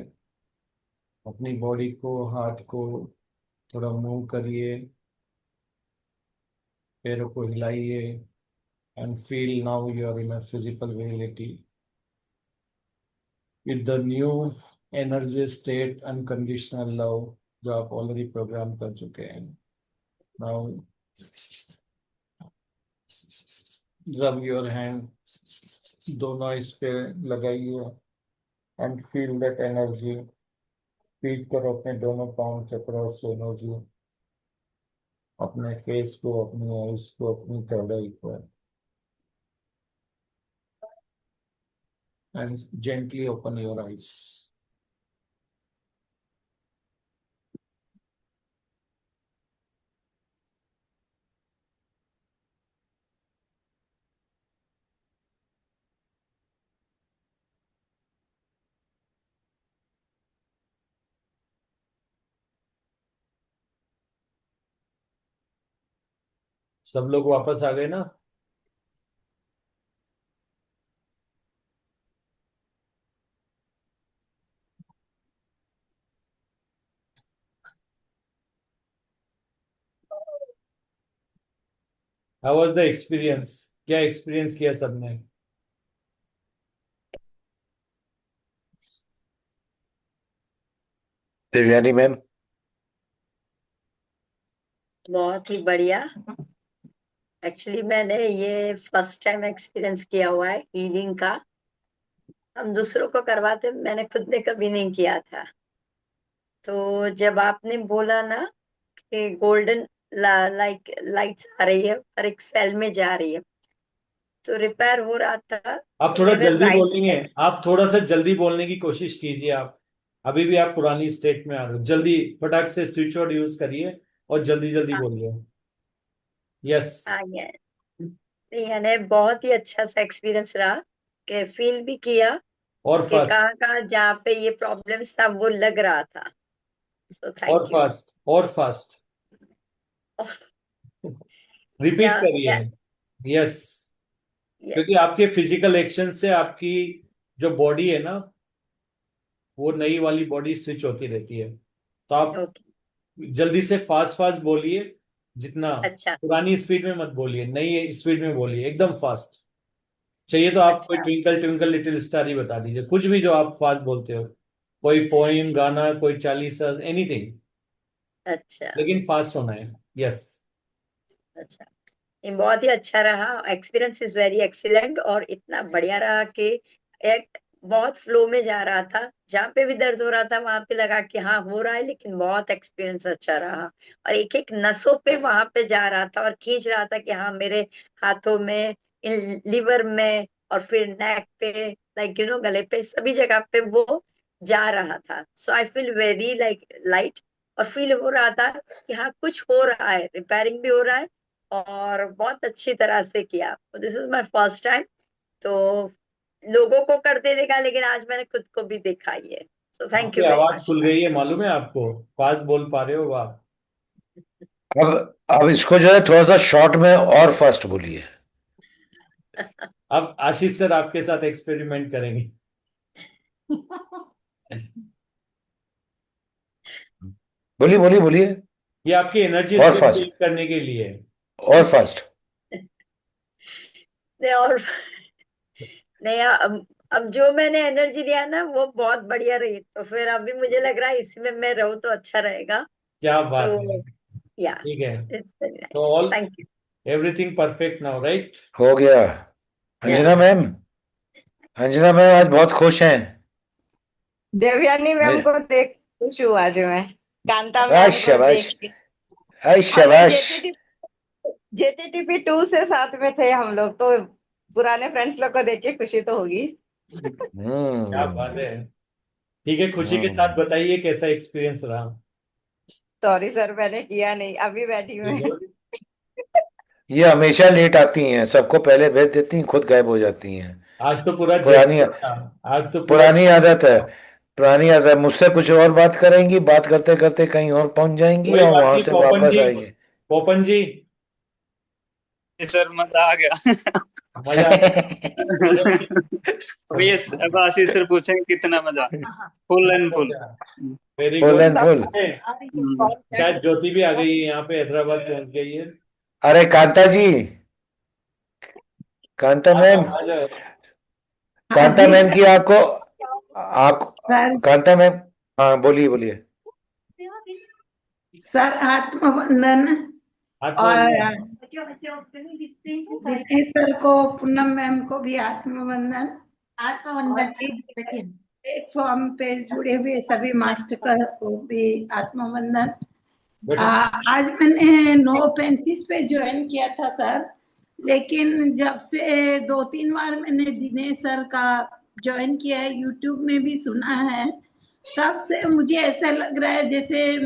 अपनी बॉडी को, हाथ को थोड़ा मूव करिए, पैरों को हिलाइए and feel now you are in a physical reality with the new energy state unconditional love जो आप ऑलरेडी प्रोग्राम कर चुके हैं। नाउ रब योर हैंड, दोनों इस पे लगाइए and feel that energy. Feel करो अपने दोनों पाँव के क्रॉस एनर्जी, अपने फेस को, अपनी आइज को, अपनी थर्ड आई को। and gently open your eyes. सब लोग वापस आ गए ना? How was the experience? क्या एक्सपीरियंस किया सबने? देवयानी मैम। बहुत ही बढ़िया। एक्चुअली मैंने ये फर्स्ट टाइम एक्सपीरियंस किया हुआ है हीलिंग का। हम दूसरों को करवाते, मैंने खुद ने कभी नहीं किया था। तो जब आपने बोला ना कि गोल्डन लाइक लाइट्स आ रही है और एक सेल में जा रही है, तो रिपेयर हो रहा था आप कि थोड़ा मेरे जल्दी राइट। बोलेंगे? आप थोड़ा सा जल्दी बोलने की कोशिश कीजिए। आप अभी भी आप पुरानी स्टेट में आ रहे हो। जल्दी फटाक से स्विच वर्ड यूज करिए और जल्दी जल्दी बोलिए। यस। यानी बहुत ही अच्छा सा एक्सपीरियंस रहा कि फील भी किया और कि फास्ट। कहाँ कहाँ जहाँ पे ये प्रॉब्लम्स था वो लग रहा था। सो और थैंक यू। फास्ट और फास्ट। रिपीट या करिए। यस। यस। क्योंकि आपके फिजिकल एक्शन से आपकी जो बॉडी है ना, वो नई वाली बॉडी स्विच होती रहती है। तो आप ओके। जल्दी से फास्ट फास्ट बोलिए। जितना अच्छा पुरानी स्पीड में मत बोलिए, नई स्पीड में बोलिए, एकदम फास्ट। चाहिए तो आप कोई अच्छा ट्विंकल ट्विंकल लिटिल स्टार ही बता दीजिए, कुछ भी जो आप फास्ट बोलते हो। कोई पोइम, गाना, कोई चालीसा, एनीथिंग, अच्छा। लेकिन फास्ट होना है। यस। अच्छा, ये बहुत ही अच्छा रहा। एक्सपीरियंस इज वेरी एक्सीलेंट और इतना बढ़िया रहा कि एक बहुत फ्लो में जा रहा था। जहाँ पे भी दर्द हो रहा था वहां पे लगा कि हाँ हो रहा है, लेकिन बहुत एक्सपीरियंस अच्छा रहा। और एक एक नसों पे वहां पे जा रहा था और खींच रहा था कि हाँ मेरे हाथों में, इन लिवर में, और फिर नेक पे, लाइक गले पे, सभी जगह पे वो जा रहा था। So I feel very like light. और फील हो रहा था कि हाँ कुछ हो रहा है, रिपेयरिंग भी हो रहा है और बहुत अच्छी तरह से किया। This is my first time. तो लोगों को करते देखा, लेकिन आज मैंने खुद को भी देखा ही है। सो थैंक आपकी यू वेरी आवाज मच। खुल गई है, मालूम है आपको? फास्ट बोल पा रहे हो आप। अब इसको जो है थोड़ा सा शॉर्ट में और फास्ट बोलिए। अब आशीष सर आपके साथ एक्सपेरिमेंट करेंगे। बोलिए बोलिए बोलिए। ये आपकी एनर्जी और स्टेट फास्ट। चेक करने के लिए है। और फास्ट। नहीं और नहीं, अब जो मैंने एनर्जी दिया ना वो बहुत बढ़िया रही, तो फिर अभी मुझे लग रहा है इसमें मैं रहूँ तो अच्छा रहेगा। क्या बात है। तो या ठीक है। इट्स वेरी तो nice, all thank you. Everything perfect now, right? हो गया। या अंजना मैम। अंजना मैम आज बहुत खुश हैं। देवयानी मैम को देख खुश हुआ आज मैं, कांता आज मैम को शाबाश। देख के। आज अभी शाबाश। जेटीटीपी 2 से साथ में थे हम लोग, तो पुराने फ्रेंड्स लोग को देख के खुशी तो होगी। क्या बात हम्म। है। ठीक है, खुशी के साथ हम्म। बताइए कैसा एक्सपीरियंस रहा। सॉरी सर, मैंने किया नहीं, अभी बैठी हूँ मैं। बिल्कुल। ये हमेशा लेट आती हैं, सबको पहले भेज देती हैं, खुद गायब हो जाती हैं। आज तो पूरा पुरानी जैकपॉट था। आज तो पूरा। पुरानी आदत है। पुरानी आदत है, मुझसे कुछ और बात करेंगी, बात करते करते कहीं और पहुंच जाएंगी कोई और बात वहां नहीं से पोपन वापस जी। आएंगे। पोपन जी, सर मजा आ गया। मजा। अब ये अब आशीष सर पूछेंगे कितना मजा। Full and full. Very full good. And full. शायद ज्योति भी आ गई है, यहाँ पे हैदराबाद पहुंच गई है। अरे कांता जी। कांता आ जाओ मैम। आ जाओ। हाँ कांता जी मैम की सर। आपको आप सर कांता मैम। हाँ बोलिए बोलिए। सर आत्मबंधन और आत्मबंधन। दिनेश सर को, पूनम मैम को भी आत्मबंधन। आत्मबंधन प्लेटफॉर्म पे जुड़े हुए सभी मास्टर को भी आत्मबंधन। बेटा। आज मैंने 9:35 पे ज्वाइन किया था सर, लेकिन जब से 2-3 बार मैंने दिनेश सर का ज्वाइन किया है, यूट्यूब में भी सुना है, तब से मुझे ऐसा लग रहा है जैसे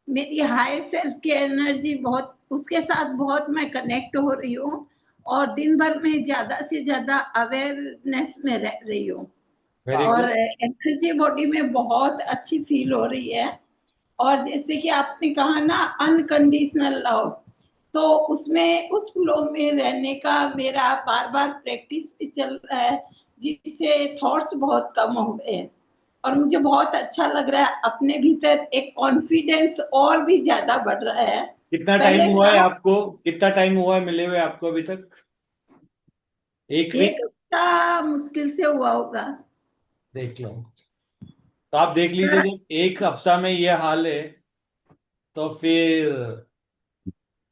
मेरी हायर सेल्फ की एनर्जी बहुत, उसके साथ बहुत मैं कनेक्ट हो रही हूँ और दिन भर में ज्यादा से ज्यादा अवेयरनेस में रह रही हूँ वेरी और गुड। एनर्जी बॉडी में बहुत अच्छी फील हो रही है। और जैसे कि आपने कहा ना अनकंडीशनल लव, तो उसमें उस फ्लो में रहने का मेरा बार बार प्रैक्टिस भी चल रहा है, जिससे थॉट्स बहुत कम हो गए हैं और मुझे बहुत अच्छा लग रहा है। अपने भीतर एक कॉन्फिडेंस और भी ज्यादा बढ़ रहा है। कितना टाइम पहले हुआ है था आपको, कितना टाइम हुआ है मिले हुए आपको अभी तक? एक एक वीक? हफ्ता मुश्किल से हुआ होगा देख लो, तो आप देख लीजिए, सर। जब एक हफ्ता में ये हाल है तो फिर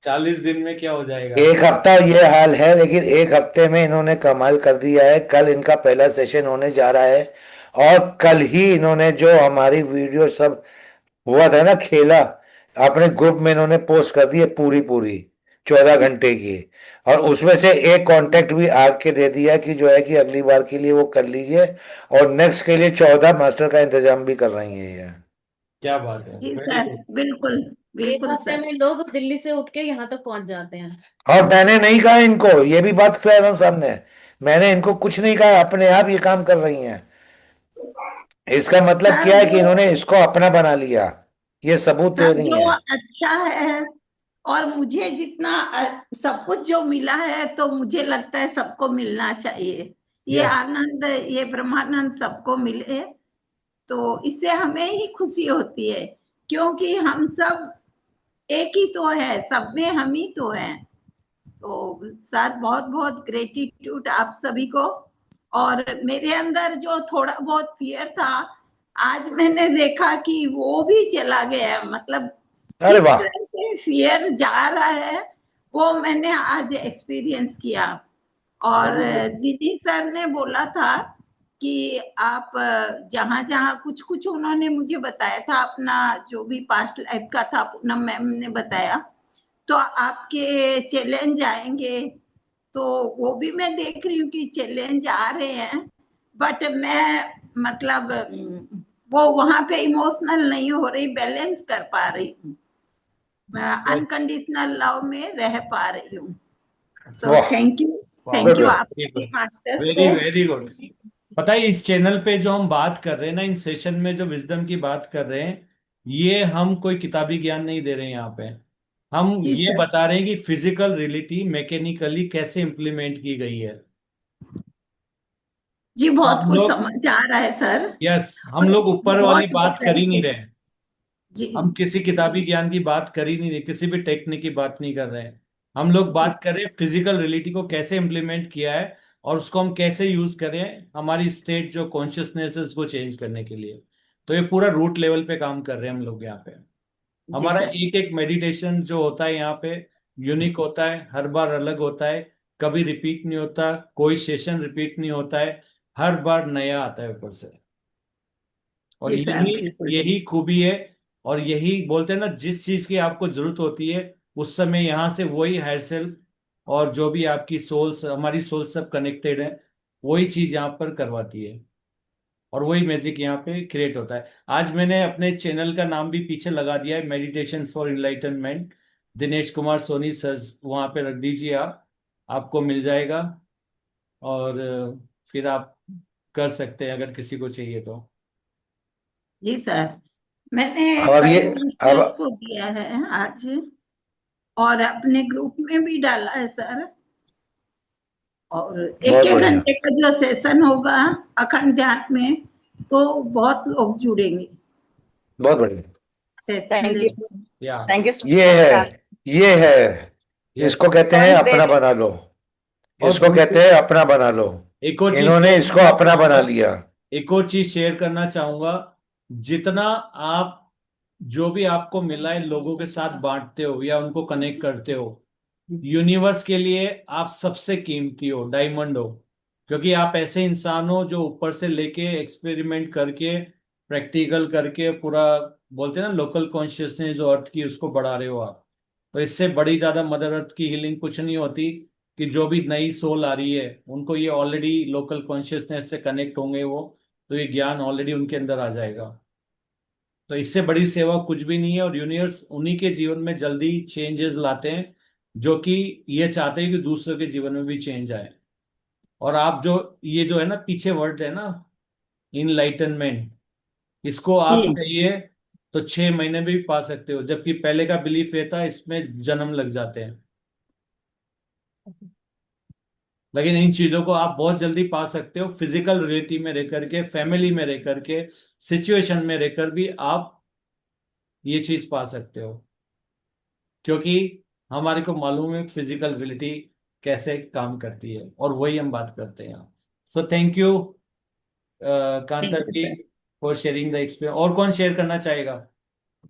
40 दिन में क्या हो जाएगा? एक हफ्ता ये हाल है, लेकिन एक हफ्ते में इन्होंने कमाल कर दिया है। कल इनका पहला सेशन होने जा रहा है और कल ही इन्होंने जो हमारी वीडियो सब हुआ था ना, खेला, अपने ग्रुप में इन्होंने पोस्ट कर दी है पूरी पूरी 14 घंटे की। और उसमें से एक कांटेक्ट भी आके दे दिया कि जो है कि अगली बार के लिए वो कर लीजिए, और नेक्स्ट के लिए 14 मास्टर का इंतजाम भी कर रही है ये। क्या बात है, जी वेरी सर, गुड। बिल्कुल एक बिल्कुल हफ्ते सर। में लोग दिल्ली से उठ के यहाँ तक पहुंच जाते हैं। और मैंने नहीं कहा इनको, ये भी बात कह रहा हूं सामने, मैंने इनको कुछ नहीं कहा, अपने आप ये काम कर रही हैं। इसका मतलब सर क्या है कि जो इन्होंने इसको अपना बना लिया। ये सबूत दे सब रही जो हैं। अच्छा है और मुझे जितना सब कुछ जो मिला है, तो मुझे लगता है सबको मिलना चाहिए। ये यस। आनंद, ये ब्रह्मानंद सबको मिले, तो इससे हमें ही खुशी होती है, क्योंकि हम सब एक ही तो है, सब में हम ही तो हैं। तो सर बहुत बहुत ग्रेटिट्यूड आप सभी को। और मेरे अंदर जो थोड़ा बहुत फियर था, आज मैंने देखा कि वो भी चला गया। मतलब अरे किस वाह। तरह से फियर जा रहा है, वो मैंने आज एक्सपीरियंस किया। और वेरी गुड। दीदी सर ने बोला था कि आप जहां जहां कुछ कुछ उन्होंने मुझे बताया था, अपना जो भी पास्ट लाइफ का था, पूनम मैम ने बताया, तो आपके चैलेंज आएंगे, तो वो भी मैं देख रही हूँ कि चैलेंज आ रहे हैं। बट मैं मतलब वो वहां पे इमोशनल नहीं हो रही, बैलेंस कर पा रही हूँ, अनकंडीशनल लव में रह पा रही हूँ। सो वाह। Thank good you good. आप मास्टर्स वेरी को। Very good. पता है, इस चैनल पे जो हम बात कर रहे हैं ना, इन सेशन में जो विजडम की बात कर रहे हैं, ये हम कोई किताबी ज्ञान नहीं दे रहे हैं यहाँ पे। हम जी ये सर। बता रहे हैं कि फिजिकल रियलिटी मैकेनिकली कैसे इम्प्लीमेंट की गई है। जी तो बहुत हम कुछ लोग, समझ आ रहा है सर। यस, हम और लोग ऊपर वाली बहुत बात कर ही नहीं डिफरेंसेस। रहे। जी हम किसी किताबी ज्ञान की बात कर ही नहीं रहे, किसी भी टेक्निक की बात नहीं कर रहे हैं। हम लोग जी बात कर रहे हैं फिजिकल रियलिटी को कैसे इम्प्लीमेंट किया है और उसको हम कैसे यूज करें हमारी स्टेट जो कॉन्शियसनेस है उसको चेंज करने के लिए। तो ये पूरा रूट लेवल पे काम कर रहे हैं हम लोग यहाँ पे। जी हमारा सर। एक एक मेडिटेशन जो होता है यहाँ पे यूनिक होता है, हर बार अलग होता है, कभी रिपीट नहीं होता, कोई सेशन रिपीट नहीं होता है, हर बार नया आता है ऊपर से। और जी सर, यही बिल्कुल। यही खूबी है। और यही बोलते हैं ना, जिस चीज की आपको जरूरत होती है उस समय यहाँ से वही हायर सेल्फ और जो भी आपकी सोल्स, हमारी सोल सब कनेक्टेड है, वही चीज यहाँ पर करवाती है और वही मैजिक यहाँ पे क्रिएट होता है। आज मैंने अपने चैनल का नाम भी पीछे लगा दिया है, meditation for enlightenment, Dinesh Kumar Soni sir, वहां पे रख दीजिए आप, आपको मिल जाएगा। और फिर आप कर सकते हैं अगर किसी को चाहिए तो। जी सर, मैंने अब ये, कई अब मास्टर्स को दिया है आज, और अपने ग्रुप में भी डाला है सर। और एक बहुत एक बढ़िया। घंटे का जो सेशन होगा अखंड ध्यान में, तो बहुत लोग जुड़ेंगे बहुत बढ़िया। सेशन थैंक लेने। यू। या थैंक यू ये सो है, मच। ये है, यस। इसको कहते हैं कौन दे अपना रहे? बना लो। और इसको कहते हैं अपना बना लो। एक और चीज इन्होंने शेयर इसको करना अपना बना चाहूंगा, लिया। एक और चीज शेयर करना चाहूंगा। जितना आप, जो भी आपको मिला है लोगों के साथ बांटते हो या उनको कनेक्ट करते हो, यूनिवर्स के लिए आप सबसे कीमती हो, डायमंड हो। क्योंकि आप ऐसे इंसान हो जो ऊपर से लेके एक्सपेरिमेंट करके, प्रैक्टिकल करके पूरा, बोलते हैं ना लोकल कॉन्शियसनेस जो अर्थ की, उसको बढ़ा रहे हो आप। तो इससे बड़ी ज्यादा मदर अर्थ की हीलिंग कुछ नहीं होती। कि जो भी नई सोल आ रही है उनको ये ऑलरेडी लोकल कॉन्शियसनेस से कनेक्ट होंगे वो, तो ये ज्ञान ऑलरेडी उनके अंदर आ जाएगा। तो इससे बड़ी सेवा कुछ भी नहीं है, और यूनिवर्स उन्हीं के जीवन में जल्दी चेंजेस लाते हैं जो कि ये चाहते हैं कि दूसरों के जीवन में भी चेंज आए। और आप जो ये जो है ना पीछे वर्ड है ना, इनलाइटनमेंट, इसको आप जी चाहिए तो 6 महीने में भी पा सकते हो, जबकि पहले का बिलीफ ये था इसमें जन्म लग जाते हैं। लेकिन इन चीजों को आप बहुत जल्दी पा सकते हो, फिजिकल रियलिटी में रह करके, फैमिली में रह करके, सिचुएशन में रहकर भी आप ये चीज पा सकते हो, क्योंकि हमारे को मालूम है फिजिकल रियलिटी कैसे काम करती है, और वही हम बात करते हैं। So thank you thank Kanta you ji sir. For sharing the experience. और कौन शेयर करना चाहेगा?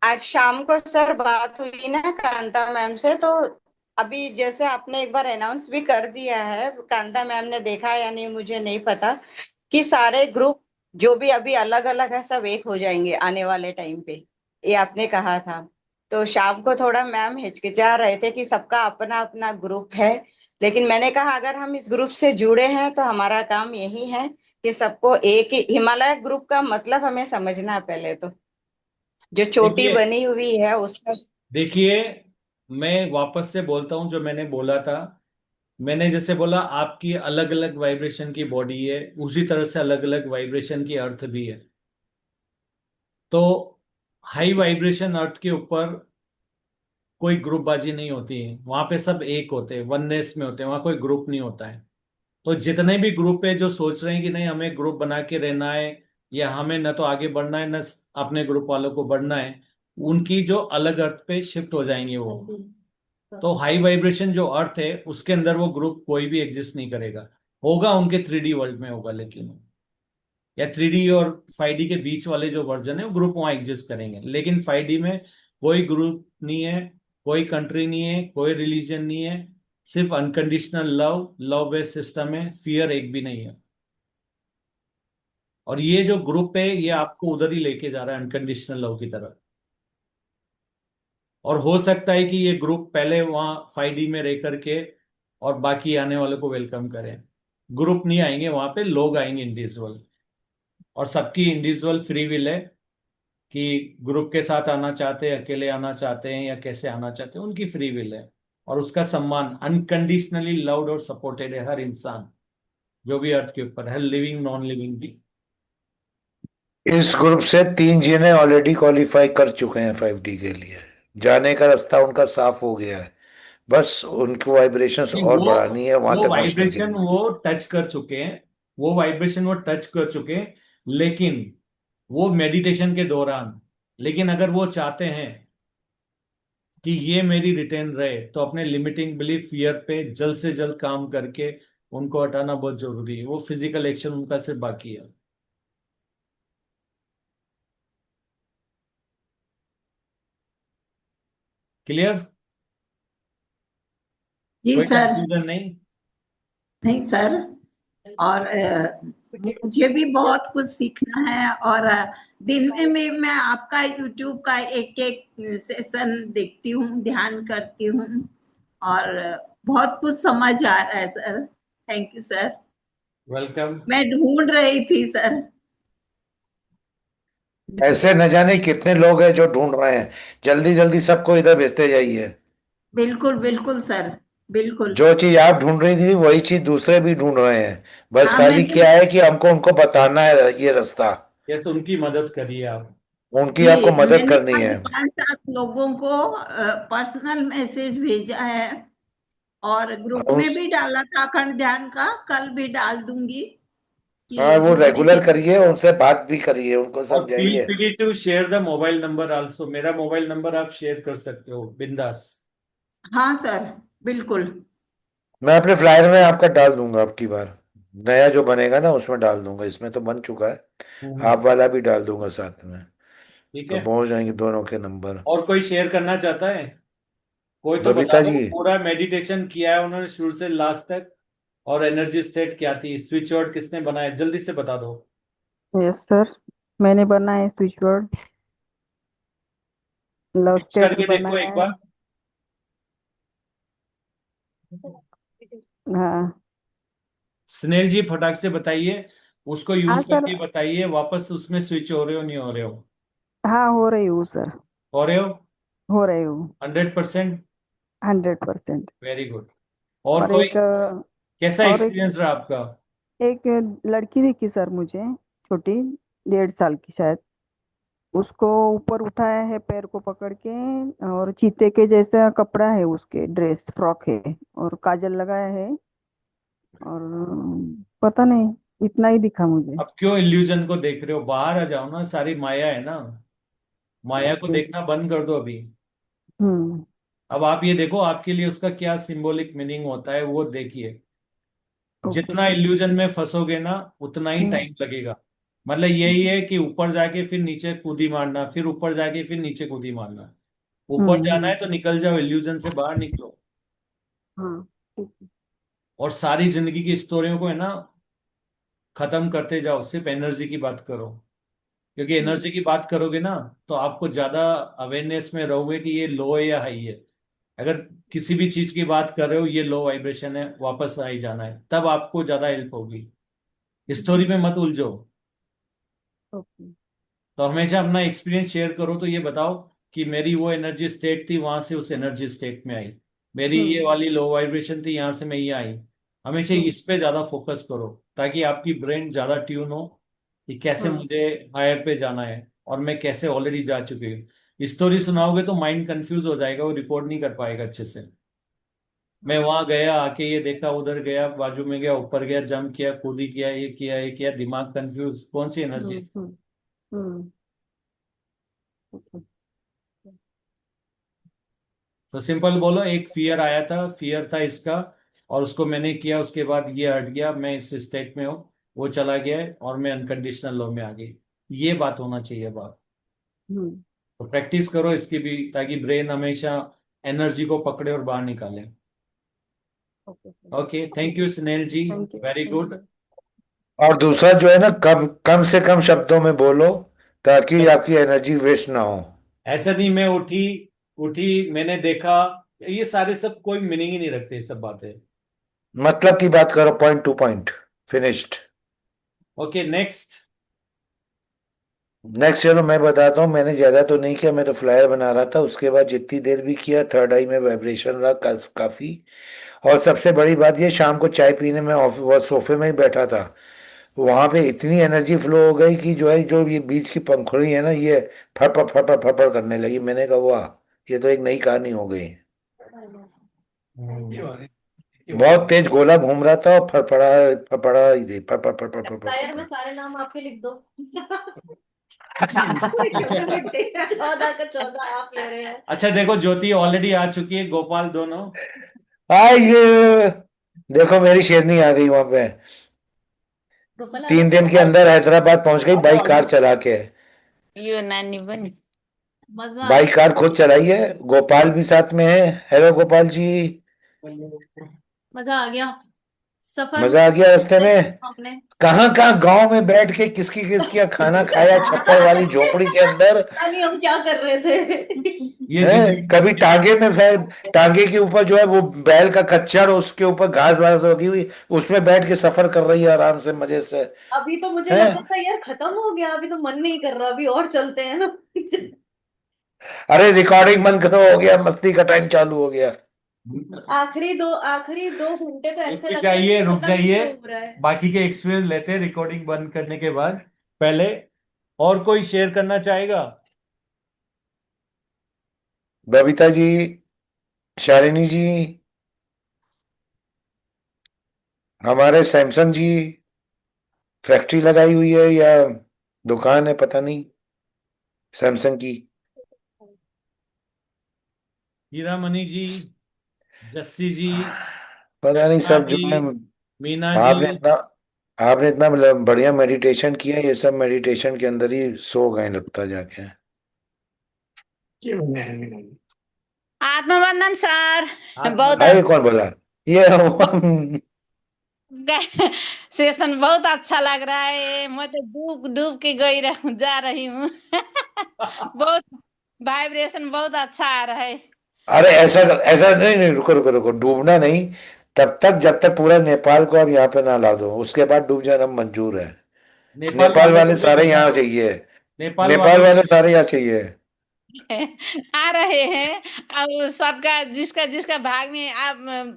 आज शाम को सर बात हुई ना कांता मैम से, तो अभी जैसे आपने एक बार अनाउंस भी कर दिया है, कांता मैम ने देखा या नहीं मुझे नहीं पता, कि सारे ग्रुप जो भी अभी अलग अलग है सब एक हो जाएंगे आने वाले टाइम पे, ये आपने कहा था। तो शाम को थोड़ा मैम हिचकिचा रहे थे कि सबका अपना अपना ग्रुप है, लेकिन मैंने कहा अगर हम इस ग्रुप से जुड़े हैं तो हमारा काम यही है कि सबको एक ही हिमालय ग्रुप का मतलब हमें समझना है पहले तो, जो चोटी देखिए, बनी हुई है उसका। देखिए, मैं वापस से बोलता हूं जो मैंने बोला था। मैंने जैसे बोला आपकी अलग अलग वाइब्रेशन की बॉडी है, उसी तरह से अलग अलग वाइब्रेशन की अर्थ भी है। तो हाई वाइब्रेशन अर्थ के ऊपर कोई ग्रुपबाजी नहीं होती है, वहां पे सब एक होते हैं, वननेस में होते हैं, वहां कोई ग्रुप नहीं होता है। तो जितने भी ग्रुप है जो सोच रहे हैं कि नहीं हमें ग्रुप बना के रहना है, या हमें न तो आगे बढ़ना है न अपने ग्रुप वालों को बढ़ना है, उनकी जो अलग अर्थ पे शिफ्ट हो जाएंगे वो। तो हाई वाइब्रेशन जो अर्थ है उसके अंदर वो ग्रुप कोई भी एग्जिस्ट नहीं करेगा। होगा उनके 3D वर्ल्ड में होगा, लेकिन या 3D और 5D के बीच वाले जो वर्जन है वो ग्रुप वहां एग्जिस्ट करेंगे, लेकिन 5D में कोई ग्रुप नहीं है, कोई कंट्री नहीं है, कोई रिलीजन नहीं है, सिर्फ unconditional love, love based system है, फियर एक भी नहीं है। और ये जो ग्रुप है ये आपको उधर ही लेके जा रहा है, अनकंडीशनल लव की तरफ। और हो सकता है कि ये ग्रुप पहले वहां 5D में रह करके और बाकी आने वालों को वेलकम करें। ग्रुप नहीं आएंगे वहां पे, लोग आएंगे इंडिविजुअल, और सबकी इंडिविजुअल फ्री विल है कि ग्रुप के साथ आना चाहते हैं, अकेले आना चाहते हैं, या कैसे आना चाहते हैं, उनकी फ्री विल है। और उसका सम्मान अनकंडीशनली लव्ड और सपोर्टेड है हर इंसान जो भी अर्थ के ऊपर है, लिविंग नॉन लिविंग भी। इस ग्रुप से 3 जने ऑलरेडी क्वालिफाई कर चुके हैं 5D के लिए। जाने का रास्ता उनका साफ हो गया है। बस उनको वाइब्रेशंस नहीं, और वो बढ़ानी है वहां वो तक पहुंचने के वाइब्रेशन लिए। वो टच कर चुके हैं, वो वाइब्रेशन वो टच कर चुके हैं, लेकिन वो मेडिटेशन के दौरान। लेकिन अगर वो चाहते हैं कि ये मेरी रिटेन रहे, तो अपने लिमिटिंग बिलीफ फियर पे जल्द से जल्द काम करके उनको हटाना बहुत जरूरी है। वो फिजिकल एक्शन उनका सिर्फ बाकी है। क्लियर? जी कोई सर। कंफ्यूजन नहीं? नहीं सर। और मुझे भी बहुत कुछ सीखना है, और दिन में मैं आपका यूट्यूब का एक एक सेशन देखती हूँ, ध्यान करती हूँ, और बहुत कुछ समझ आ रहा है sir. Thank you sir. Welcome. मैं ढूंढ रही थी सर। ऐसे न जाने कितने लोग हैं जो ढूंढ रहे हैं। जल्दी जल्दी सबको इधर भेजते जाइए। बिल्कुल बिल्कुल सर। बिल्कुल। जो चीज आप ढूंढ रही थी वही चीज दूसरे भी ढूंढ रहे हैं। बस हाँ खाली मैंने। क्या है कि हमको उनको बताना है ये रास्ता। यस, उनकी मदद करिए आप। उनकी जी आपको मदद मैंने करनी आज है। 5-7 लोगों को पर्सनल मैसेज भेजा है, और ग्रुप हम में भी डाला था अखंड ध्यान का, कल भी डाल दूंगी हाँ, कि वो जुड़ने के रेगुलर लिए। करिए, उनसे बात भी करिए, उनको और फील समझाइए। Free to share the mobile number also, मेरा मोबाइल नंबर आप शेयर कर सकते हो बिंदास। हाँ सर। बिल्कुल। मैं अपने फ्लायर में आपका डाल दूंगा अब की बार। नया जो बनेगा ना उसमें डाल दूंगा, इसमें तो बन चुका है। हम्म। आप वाला भी डाल दूंगा साथ में। ठीक तो है। पहुंच जाएंगे दोनों के नंबर। और कोई शेयर करना चाहता है? कोई तो बता बबीता दो, जी। पूरा मेडिटेशन किया है उन्होंने शुरू से लास्ट तक, और एनर्जी स्टेट क्या थी, स्विच वर्ड किसने बनाया, जल्दी से बता दो। यस सर, मैंने बनाया है switch word, love use state करके देखो बनाया एक है। बार। हाँ। स्नेल जी फटाक से बताइए, उसको हाँ यूज सर। करके बताइए वापस उसमें स्विच हो रहे हो नहीं हो रहे हो? हाँ, हो रही हूँ सर। हो रहे हो? हो रही हूँ। 100%? 100%। Very good. और और कोई? एक कैसा और एक एक्सपीरियंस रहा आपका? एक लड़की दिखी सर मुझे, छोटी, 1.5 साल की शायद। उसको ऊपर उठाया है पैर को पकड़ के, और चीते के जैसा कपड़ा है, उसके ड्रेस फ्रॉक है, और काजल लगाया है। और पता नहीं, इतना ही दिखा मुझे। अब क्यों इल्यूजन को देख रहे हो? बाहर आ जाओ ना, सारी माया है ना। माया को ओके। देखना बंद कर दो अभी। हम्म। अब आप ये देखो आपके लिए उसका क्या सिंबॉलिक मीनिंग होता है वो देखिए। ओके जितना सर। इल्यूजन में फंसोगे ना उतना ही हम्म। टाइम लगेगा। मतलब यही है कि ऊपर जाके फिर नीचे कूदी मारना, फिर ऊपर जाके फिर नीचे कूदी मारना। ऊपर जाना है तो निकल जाओ, इल्यूजन से बाहर निकलो। हाँ, ठीक है। और सारी जिंदगी की स्टोरियों को है ना खत्म करते जाओ, सिर्फ एनर्जी की बात करो। क्योंकि हम्म। एनर्जी की बात करोगे ना तो आपको ज्यादा अवेयरनेस में रहोगे कि ये लो है या हाई है। अगर किसी भी चीज की बात कर रहे हो, ये लो वाइब्रेशन है, वापस आ ही जाना है, तब आपको ज्यादा हेल्प होगी। स्टोरी में मत उलझो। ओके। तो हमेशा अपना एक्सपीरियंस शेयर करो, तो ये बताओ कि मेरी वो एनर्जी स्टेट थी, वहां से उस एनर्जी स्टेट में आई। मेरी ये हम्म। वाली लो वाइब्रेशन थी, यहाँ से मैं ये आई। हमेशा हम्म। इस पे ज्यादा फोकस करो, ताकि आपकी ब्रेन ज्यादा ट्यून हो कि कैसे हाँ। मुझे हायर पे जाना है, और मैं कैसे ऑलरेडी जा चुकी हूँ। स्टोरी सुनाओगे तो माइंड कंफ्यूज हो जाएगा, वो रिकॉर्ड नहीं कर पाएगा अच्छे से। मैं वहां गया, आके ये देखा, उधर गया, बाजू में गया, ऊपर गया, जंप किया, कूदी किया, ये किया, ये किया, दिमाग कंफ्यूज, कौन सी एनर्जी? हम्म। हम्म। हम्म। ओके। तो सिंपल बोलो, एक फियर आया था, फियर था इसका, और उसको मैंने किया, उसके बाद ये हट गया, मैं इस स्टेट में हूँ, वो चला गया है, और मैं अनकंडीशनल लो में आ गई। ये बात होना चाहिए बात। हम्म। तो प्रैक्टिस करो इसकी भी, ताकि ब्रेन हमेशा एनर्जी को पकड़े और बाहर निकाले। Okay sir. ओके, ठीक थैंक है। You Snehal ji. Thank you, very thank good. You. और दूसरा जो है ना, कम कम से कम शब्दों में बोलो, ताकि आपकी एनर्जी वेस्ट ना हो। ऐसा नहीं मैं उठी उठी मैंने देखा, ये सारे सब कोई मीनिंग ही नहीं रखते, ये सब बातें। मतलब की बात करो, point two point, finished. Okay, next. Next चलो मैं बताता हूँ। मैंने ज्यादा तो नहीं किया, मैं तो फ्लायर बना रहा था। उसके बाद जितनी देर भी किया, थर्ड आई में वाइब्रेशन रहा काफी। और सबसे बड़ी बात ये, शाम को चाय पीने में वो सोफे में ही बैठा था, वहां पे इतनी एनर्जी फ्लो हो गई कि जो है, जो ये बीच की पंखुड़ी है ना, ये फड़फड़ फड़फड़ फड़फड़ करने लगी। मैंने कहा वाह, ये तो एक नई कहानी हो गई। बहुत तेज गोला घूम रहा था, और फड़फड़ा फड़फड़ा ही थी, फड़फड़ फड़फड़ फड़फड़ फ्लायर में फड़फड़। सारे नाम आपके लिख दो। 14 का 14 आप ले रहे हैं। अच्छा देखो, ज्योति ऑलरेडी आ चुकी है, गोपाल दोनों। आइए, देखो मेरी शेरनी आ गई वहां पे। गोपाल आ 3 दिन के जाओ। अंदर हैदराबाद पहुंच गई, बाई कार चला के। यो नानी बनी। मजा आ बाई कार खुद चलाई है। गोपाल भी साथ में है। हेलो गोपाल जी। मजा आ गया। सफर मजा आ गया रास्ते तय में। किया हमने। कहाँ कहाँ गांव में बैठ के किसकी किसकी यहाँ खाना खाया, छप्पर वाली झोपड़ी के अंदर। पता नहीं हम क्या कर रहे थे। ये है, कभी जिंदगी। टांगे में फैल, टांगे के ऊपर जो है वो बैल का कच्चर, उसके ऊपर घास वास लगी हुई, उसमें बैठ के सफर कर रही है आराम से, मजे से। अभी तो मुझे है। लग रहा था यार खत्म हो गया, अभी तो मन नहीं कर रहा, अभी और चलते हैं ना। अरे रिकॉर्डिंग बंद करो, हो गया, मस्ती का टाइम चालू हो गया। आखिरी 2 घंटे तो ऐसे रुक लग रहे जाइए, थे रुक पता नहीं जाइए। क्यों हो रहा है। बाकी के एक्सपीरियंस लेते हैं रिकॉर्डिंग बंद करने के बाद। पहले और कोई शेयर करना चाहेगा? बबीता जी, शालिनी जी, हमारे सैमसंग जी, फैक्ट्री लगाई हुई है या दुकान है पता नहीं, सैमसंग की। हीरामणि जी, जस्सी जी, पता नहीं कृष्णा सब जो जी, है। मीना जी। आपने इतना आपने इतना मतलब बढ़िया मेडिटेशन किया, ये सब मेडिटेशन के अंदर ही सो गए लगता जाके। आत्मबंधन सर। बहुत आत्मबंधन। आए कौन बोला ये? सेशन बहुत अच्छा लग रहा है, मैं तो डूब डूब के जा रही हूँ। बहुत वाइब्रेशन बहुत अच्छा आ रहा है। अरे ऐसा ऐसा नहीं नहीं, रुको रुको रुको, डूबना नहीं। तब तक जब तक पूरा नेपाल को आप यहाँ पे ना ला दो, उसके बाद डूब जाना मंजूर है। नेपाल नेपाल वालों वाले को भी सारे बता यहाँ दो। चाहिए। नेपाल नेपाल वालों वाले सारे यहाँ चाहिए। आ रहे हैं। अब सबका जिसका जिसका भाग में आप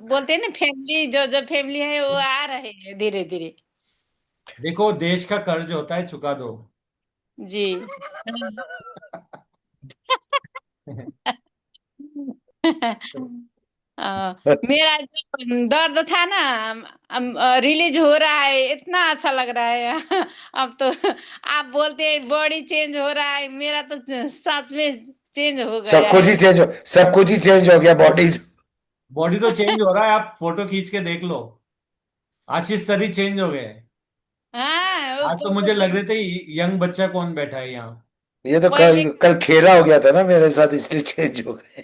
बोलते हैं ना, फैमिली जो जो फैमिली है वो आ रहे हैं धीरे धीरे। देखो, देश का कर्ज होता है, चुका दो। जी। मेरा जो दर्द था ना, रिलीज हो रहा है, इतना अच्छा लग रहा है। अब तो आप बोलते हैं बॉडी चेंज हो रहा है, मेरा तो सच में चेंज हो सब गया कुछ है। ही चेंज हो सब कुछ ही चेंज हो गया, बॉडी। बॉडी तो चेंज हो रहा है, आप फोटो खींच के देख लो। आशीष सर ही चेंज हो गए। हाँ, वो आज तो मुझे लग रहे थे यंग बच्चा कौन बैठा है यहाँ। ये तो पहले कल कल खेला हो गया था ना मेरे साथ, इसलिए चेंज हो गए।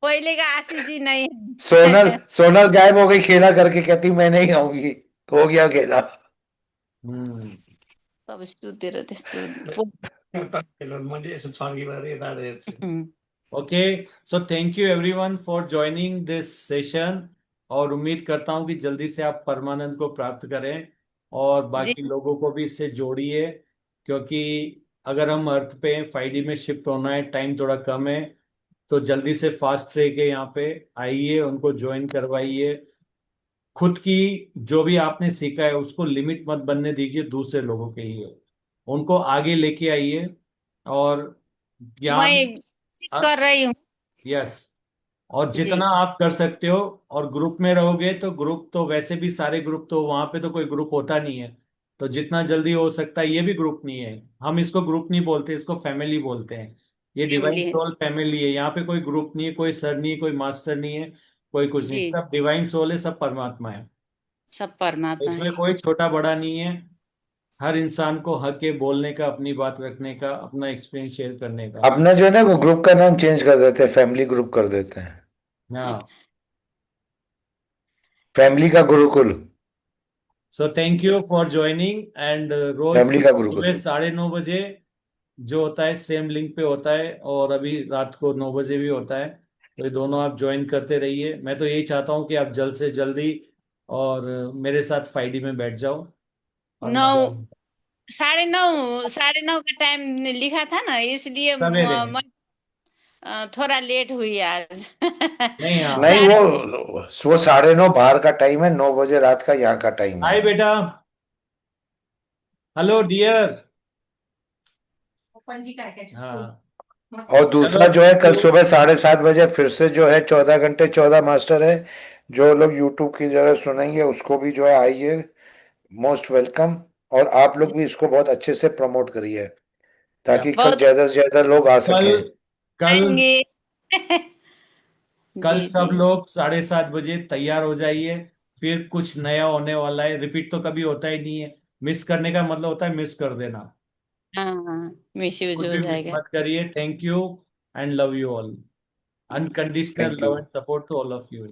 पहले का आशीष जी नहीं सोनल है। सोनल गायब हो गई खेला करके, कहती मैं नहीं आऊंगी। हो गया खेला। हम्म। सब स्तुति र त्यस्तो okay, so thank you everyone for joining this session. और उम्मीद करता हूँ कि जल्दी से आप परमानंद को प्राप्त करें और जी बाकी लोगों को भी इससे जोड़िए। क्योंकि अगर हम अर्थ पे 5D में शिफ्ट होना है, टाइम थोड़ा कम है, तो जल्दी से फास्ट ट्रैक के यहाँ पे आइए, उनको ज्वाइन करवाइए। खुद की जो भी आपने सीखा है उसको लिमिट मत बनने दीजिए दूसरे लोगों के लिए, उनको आगे लेके आइए। और ज्ञान, मैं कोशिश कर रही हूँ। यस, और जी जितना आप कर सकते हो। और ग्रुप में रहोगे तो ग्रुप तो वैसे भी सारे ग्रुप तो वहां पे तो कोई ग्रुप होता नहीं है, तो जितना जल्दी हो सकता है, ये भी ग्रुप नहीं है, हम इसको ग्रुप नहीं बोलते, इसको फैमिली बोलते हैं। ये डिवाइन फैमिली है। सोल फैमिली है, यहाँ पे कोई ग्रुप नहीं है, कोई सर नहीं है, कोई मास्टर नहीं है, कोई कुछ नहीं, जी सब डिवाइन सोल है, सब परमात्मा है। सब परमात्मा इसमें है। कोई छोटा बड़ा नहीं है। हर इंसान को हक है बोलने का, अपनी बात रखने का, अपना एक्सपीरियंस शेयर करने का। अपना जो है ना, वो ग्रुप का नाम चेंज कर देते हैं, फैमिली ग्रुप कर देते हैं। हाँ। फैमिली का गुरुकुल। So thank you for joining and रोज फैमिली का गुरुकुल। सुबह 9:30 बजे जो होता है सेम लिंक पे होता है, और अभी रात को 9 बजे भी होता है। तो ये दोनों आप ज्वाइन करते रहिए। मैं तो यही चाहता हूँ कि आप जल्द से जल्दी और मेरे साथ 5D में बैठ जाओ और नौ मजा। 9:30 का टाइम लिखा था ना, इसलिए सवेरे मैं थोड़ा लेट हुई आज। नहीं, हाँ। नहीं, साढ़े वो 9:30 बाहर का टाइम है, 9 बजे रात का यहाँ का टाइम है। हाय बेटा, हेलो डियर। हाँ, और दूसरा चलो जो है, थैंक कल यू। सुबह 7:30 बजे फिर से जो है 14 घंटे 14 मास्टर है। जो लोग यूट्यूब की जगह सुनेंगे उसको भी जो है आइए, मोस्ट वेलकम। और आप लोग भी इसको बहुत अच्छे से प्रमोट करिए, या ताकि कल बहुत ज्यादा से ज्यादा लोग आ कल सकें। कल आएंगे। कल जी सब जी लोग 7:30 बजे तैयार हो जाइए। फिर कुछ नया होने वाला है, रिपीट तो कभी होता ही नहीं है। मिस करने का मतलब होता है मिस कर देना। हाँ, मिस यूज कुछ हो भी मिस जाएगा। मत करिए। Thank you and love you all. Unconditional thank you. Love and support to all of you.